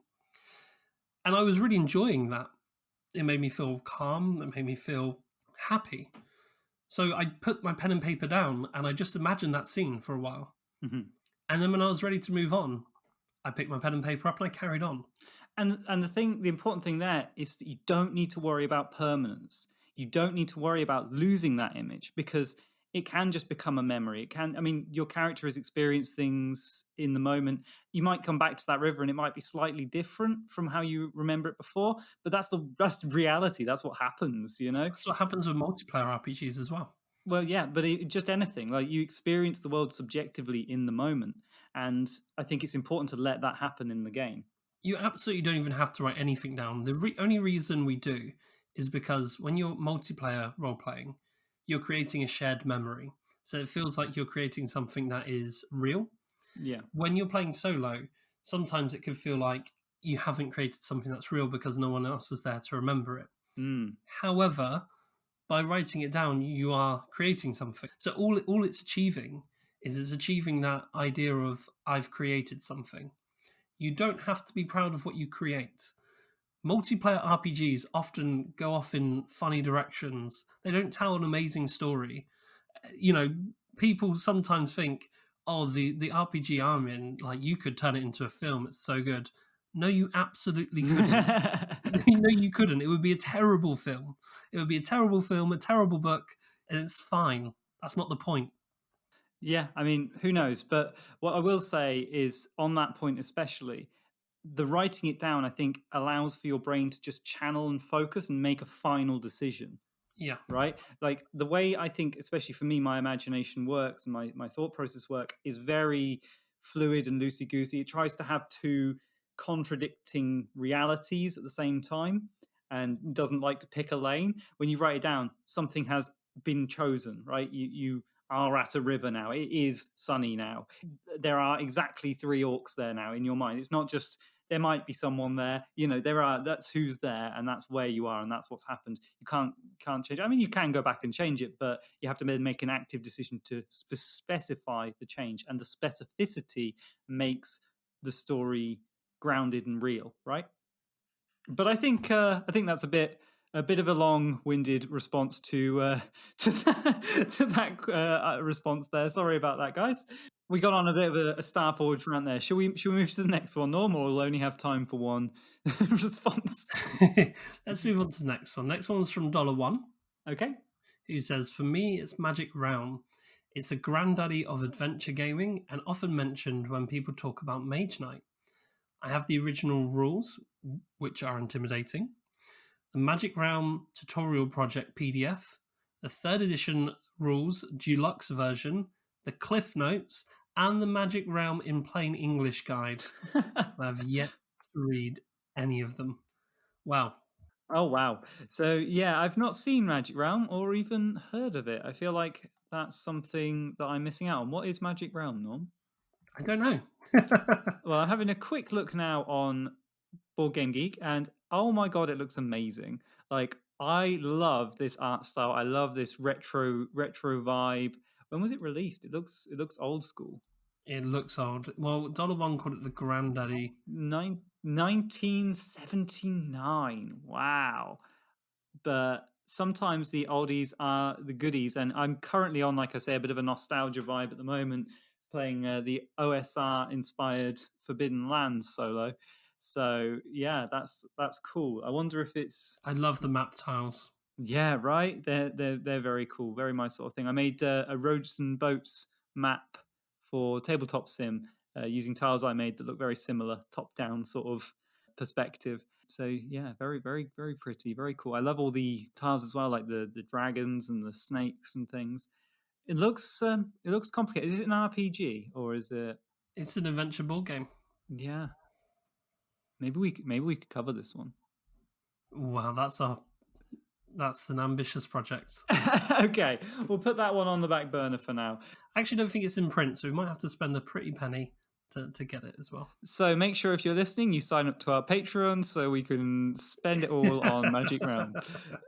and I was really enjoying that. It made me feel calm. It made me feel happy. So I put my pen and paper down and I just imagined that scene for a while. Mhm. And then when I was ready to move on, I picked my pen and paper up and I carried on. And the important thing there is that you don't need to worry about permanence. You don't need to worry about losing that image because it can just become a memory. It can, I mean, your character has experienced things in the moment. You might come back to that river and it might be slightly different from how you remember it before, but that's the reality. That's what happens, you know? That's what happens with multiplayer RPGs as well. Well, yeah, but just anything like you experience the world subjectively in the moment, and I think it's important to let that happen in the game. You absolutely don't even have to write anything down. The only reason we do is because when you're multiplayer role playing, you're creating a shared memory. So it feels like you're creating something that is real. Yeah. When you're playing solo, sometimes it can feel like you haven't created something that's real because no one else is there to remember it. Mm. However, by writing it down, you are creating something. So all it's achieving is it's achieving that idea of I've created something. You don't have to be proud of what you create. Multiplayer RPGs often go off in funny directions. They don't tell an amazing story. You know, people sometimes think, "Oh, the RPG I'm in, like you could turn it into a film. It's so good." No, you absolutely couldn't. No, you couldn't. It would be a terrible film. It would be a terrible film, a terrible book, and it's fine. That's not the point. Yeah, I mean, who knows? But what I will say is, on that point especially, the writing it down, I think, allows for your brain to just channel and focus and make a final decision. Yeah, Right? Like the way I think, especially for me, my imagination works and my thought process work is very fluid and loosey goosey. It tries to have two contradicting realities at the same time and doesn't like to pick a lane. When you write it down, something has been chosen, right? You are at a river now. It is sunny now. There are exactly three orcs there now in your mind. It's not just there might be someone there, you know, that's who's there and that's where you are and that's what's happened. You can't change it. I mean, you can go back and change it, but you have to make an active decision to specify the change, and the specificity makes the story grounded and real, right? But I think that's a bit of a long-winded response to that response there. Sorry about that, guys. We got on a bit of a Star Forge rant there. Should we move to the next one, Norm, or we'll only have time for one response? let's move on to the next one. Next one's from $1, Okay. who says, "For me, it's Magic Realm. It's the granddaddy of adventure gaming and often mentioned when people talk about Mage Knight. I have the original rules, which are intimidating, the Magic Realm Tutorial Project PDF, the 3rd edition rules deluxe version, the Cliff Notes, and the Magic Realm in plain English guide. I have yet to read any of them." Wow. Oh wow. So yeah, I've not seen Magic Realm or even heard of it. I feel like that's something that I'm missing out on. What is Magic Realm, Norm? I don't know. Well, I'm having a quick look now on Board Game Geek, and oh my god, it looks amazing. Like I love this art style. I love this retro vibe. When was it released? It looks old school. It looks old. Well, $1 called it the granddaddy. 1979. Wow. But sometimes the oldies are the goodies. And I'm currently on, like I say, a bit of a nostalgia vibe at the moment, playing the OSR inspired Forbidden Lands solo. So yeah, that's cool. I wonder if it's I love the map tiles. yeah, right. They're very cool, very my sort of thing. I made a roads and boats map for tabletop sim using tiles I made that look very similar, top down sort of perspective. So yeah, very very pretty, very cool. I love all the tiles as well, like the dragons and the snakes and things. It looks complicated. Is it an RPG or is it? It's an adventure board game. Yeah, maybe we could cover this one. Wow, that's an ambitious project. Okay, we'll put that one on the back burner for now. I actually don't think it's in print, so we might have to spend a pretty penny to get it as well. So make sure if you're listening, you sign up to our Patreon so we can spend it all on Magic Realm.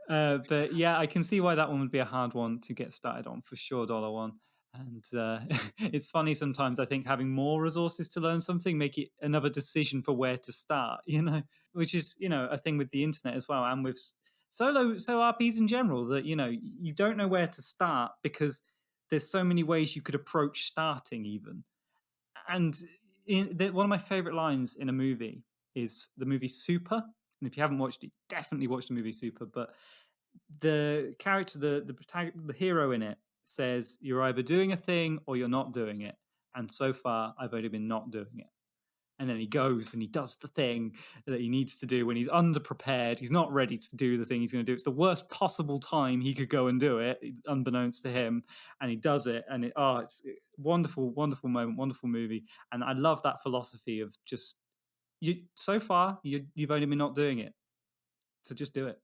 But yeah, I can see why that one would be a hard one to get started on for sure, $1. And it's funny sometimes. I think having more resources to learn something make it another decision for where to start. Which is a thing with the internet as well, and with solo RPs in general. That you don't know where to start because there's so many ways you could approach starting even. And one of my favorite lines in a movie is the movie Super. And if you haven't watched it, definitely watch the movie Super. But the character, the hero in it, says you're either doing a thing or you're not doing it. And so far, I've only been not doing it. And then he goes and he does the thing that he needs to do when he's underprepared. He's not ready to do the thing he's going to do. It's the worst possible time he could go and do it, unbeknownst to him. And he does it. And it's wonderful, wonderful moment, wonderful movie. And I love that philosophy of just so far you've only been not doing it, so just do it.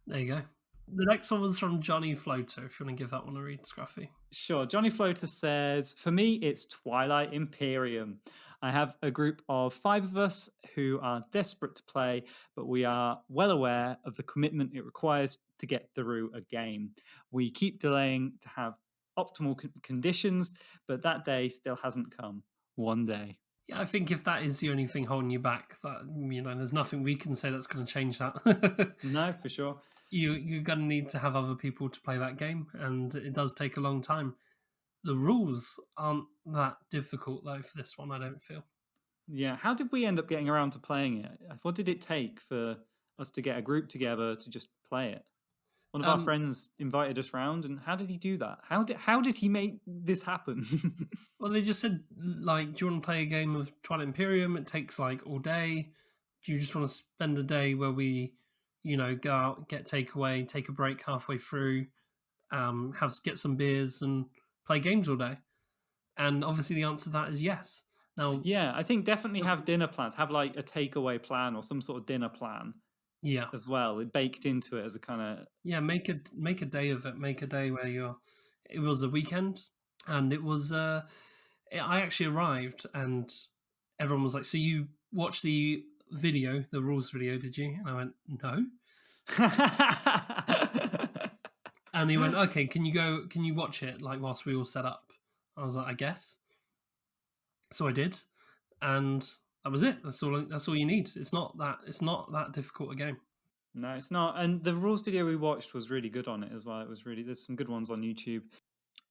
There you go. The next one was from Johnny Floater. If you want to give that one a read, Scruffy. Sure. Johnny Floater says, for me, it's Twilight Imperium. I have a group of 5 of us who are desperate to play, but we are well aware of the commitment it requires to get through a game. We keep delaying to have optimal conditions, but that day still hasn't come. One day. Yeah, I think if that is the only thing holding you back, that there's nothing we can say that's going to change that. No, for sure. You're going to need to have other people to play that game, and it does take a long time. The rules aren't that difficult though for this one, I don't feel. Yeah, how did we end up getting around to playing it? What did it take for us to get a group together to just play it? One of our friends invited us round, and how did he do that? How did he make this happen? Well, they just said, like, do you want to play a game of Twilight Imperium? It takes like all day. Do you just want to spend a day where we, go out, get takeaway, take a break halfway through, get some beers and play games all day? And obviously the answer to that is yes. Now, yeah, I think definitely have dinner plans. Have like a takeaway plan or some sort of dinner plan. Yeah, as well. It baked into it as a kind of make a day of it. Make a day where it was a weekend, and it was. I actually arrived, and everyone was like, "So you watched the video, the rules video, did you?" And I went, "No." And he went, "Okay, can you watch it like whilst we all set up?" I was like, "I guess." So I did, and that was it. That's all you need. It's not that difficult a game. No, it's not. And the rules video we watched was really good on it as well. It was really, there's some good ones on YouTube.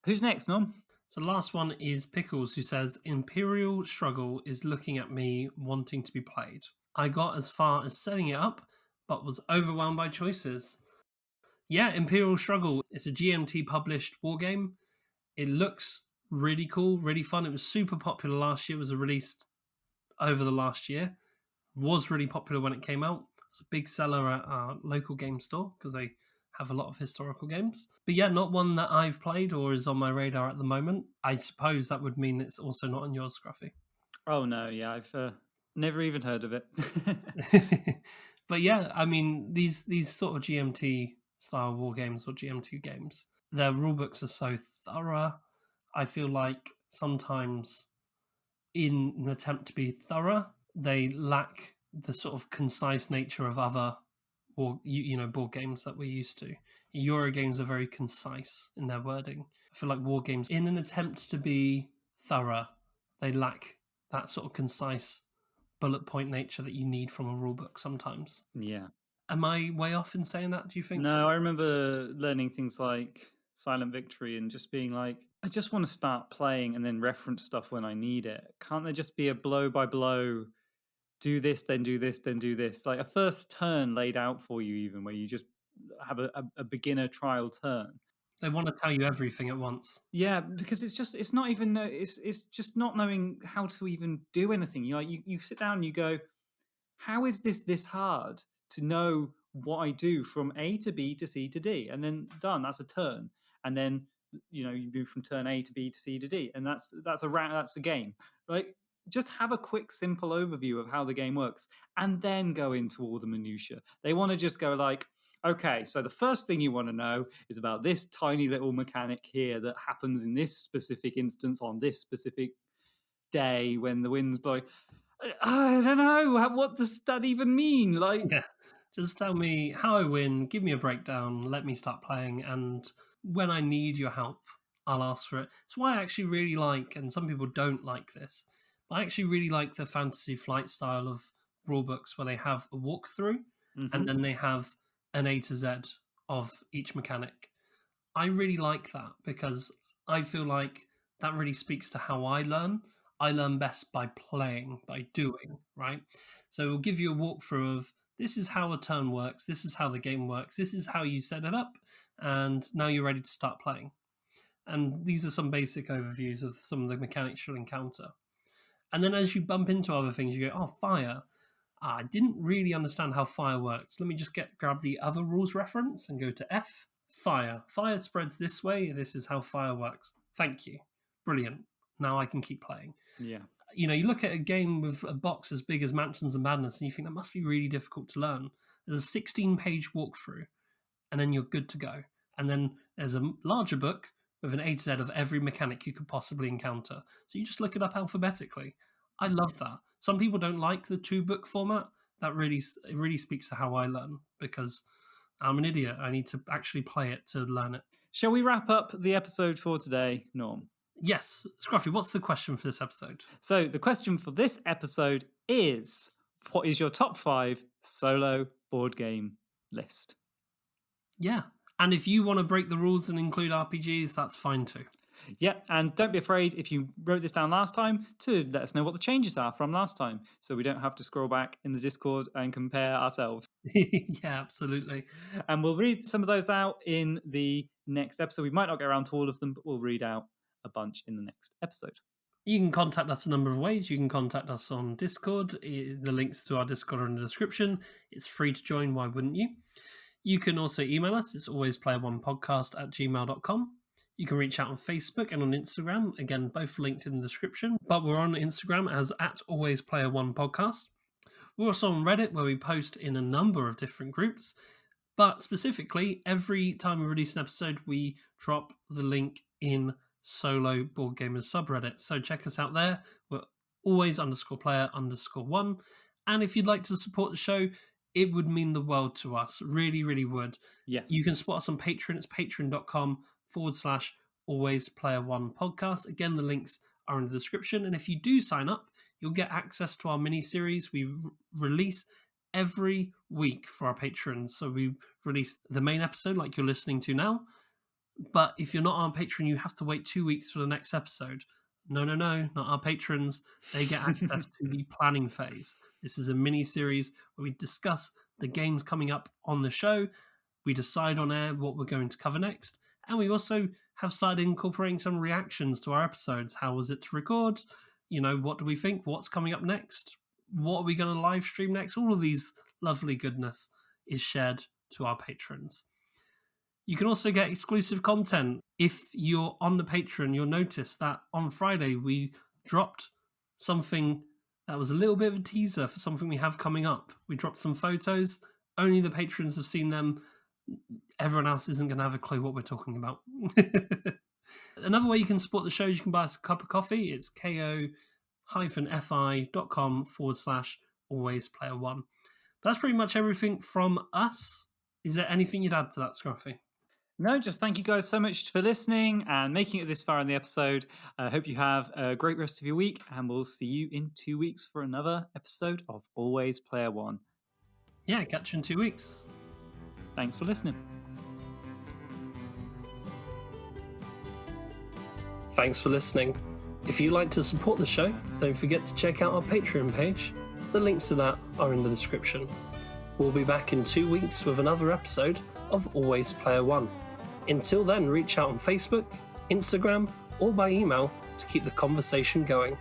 Who's next, Norm? So the last one is Pickles, who says, Imperial Struggle is looking at me wanting to be played. I got as far as setting it up, but was overwhelmed by choices. Yeah, Imperial Struggle. It's a GMT published war game. It looks really cool, really fun. It was super popular last year. It was released over the last year. It was really popular when it came out. It was a big seller at our local game store because they have a lot of historical games. But yeah, not one that I've played or is on my radar at the moment. I suppose that would mean it's also not on yours, Scruffy. Oh, no, yeah, I've never even heard of it. But yeah, I mean, these sort of GMT style war games or GMT games, their rulebooks are so thorough. I feel like sometimes in an attempt to be thorough, they lack the sort of concise nature of other board games that we're used to. Euro games are very concise in their wording. I feel like war games, in an attempt to be thorough, they lack that sort of concise bullet point nature that you need from a rulebook sometimes. Yeah. Am I way off in saying that, do you think? No, I remember learning things like Silent Victory and just being like, I just want to start playing and then reference stuff when I need it. Can't there just be a blow by blow, do this, then do this, then do this? Like a first turn laid out for you, even where you just have a beginner trial turn. They want to tell you everything at once. Yeah, because it's not even it's just not knowing how to even do anything. You sit down and you go, how is this hard to know what I do from A to B to C to D, and then done. That's a turn, and then you move from turn A to B to C to D, and that's a round. That's a game. Like just have a quick, simple overview of how the game works, and then go into all the minutia. They want to just go like, okay, so the first thing you want to know is about this tiny little mechanic here that happens in this specific instance on this specific day when the wind's blowing. I don't know. What does that even mean? Like, Yeah. Just tell me how I win, give me a breakdown, let me start playing, and when I need your help, I'll ask for it. It's why I actually really like, and some people don't like this, but I actually really like the Fantasy Flight style of rulebooks where they have a walkthrough and then they have an A to Z of each mechanic. I really like that because I feel like that really speaks to how I learn. I learn best by playing, by doing, right? So we'll give you a walkthrough of this is how a turn works, this is how the game works, this is how you set it up, and now you're ready to start playing. And these are some basic overviews of some of the mechanics you'll encounter. And then as you bump into other things, you go, oh, fire. I didn't really understand how fire works. Let me just grab the other rules reference and go to F. Fire. Fire spreads this way. This is how fire works. Thank you. Brilliant. Now I can keep playing. yeah, You look at a game with a box as big as Mansions of Madness and you think that must be really difficult to learn. There's a 16-page walkthrough and then you're good to go. And then there's a larger book with an A to Z of every mechanic you could possibly encounter. So you just look it up alphabetically. I love that. Some people don't like the 2-book format. It really speaks to how I learn because I'm an idiot. I need to actually play it to learn it. Shall we wrap up the episode for today, Norm? Yes, Scruffy, what's the question for this episode? So the question for this episode is, what is your top 5 solo board game list? Yeah. And if you want to break the rules and include RPGs, that's fine too. Yeah, and don't be afraid if you wrote this down last time to let us know what the changes are from last time so we don't have to scroll back in the Discord and compare ourselves. Yeah, absolutely. And we'll read some of those out in the next episode. We might not get around to all of them, but we'll read out a bunch in the next episode. You can contact us a number of ways. You can contact us on Discord. The links to our Discord are in the description. It's free to join. Why wouldn't you? You can also email us. It's alwaysplayer1podcast@gmail.com. You can reach out on Facebook and on Instagram. Again, both linked in the description. But we're on Instagram as @alwaysplayer1podcast. We're also on Reddit where we post in a number of different groups. But specifically, every time we release an episode, we drop the link in Solo Board Gamers subreddit. So check us out there. We're always_player_1. And if you'd like to support the show, it would mean the world to us. Really, really would. Yes. You can support us on Patreon. It's patreon.com/alwaysplayer1podcast. Again, the links are in the description. And if you do sign up, you'll get access to our mini-series. We release every week for our patrons. So we release the main episode like you're listening to now. But if you're not on Patreon, you have to wait 2 weeks for the next episode. No, not our patrons. They get access to the planning phase. This is a mini-series where we discuss the games coming up on the show. We decide on air what we're going to cover next. And we also have started incorporating some reactions to our episodes. How was it to record? What do we think? What's coming up next? What are we going to live stream next? All of these lovely goodness is shared to our patrons. You can also get exclusive content. If you're on the Patreon, you'll notice that on Friday we dropped something that was a little bit of a teaser for something we have coming up. We dropped some photos. Only the patrons have seen them. Everyone else isn't going to have a clue what we're talking about. Another way you can support the show is you can buy us a cup of coffee. It's ko-fi.com/alwaysplayer1. But that's pretty much everything from us. Is there anything you'd add to that, Scruffy? No, just thank you guys so much for listening and making it this far in the episode. I hope you have a great rest of your week, and we'll see you in 2 weeks for another episode of Always Player One. Yeah, catch you in 2 weeks. Thanks for listening. Thanks for listening. If you'd like to support the show, don't forget to check out our Patreon page. The links to that are in the description. We'll be back in 2 weeks with another episode of Always Player One. Until then, reach out on Facebook, Instagram, or by email to keep the conversation going.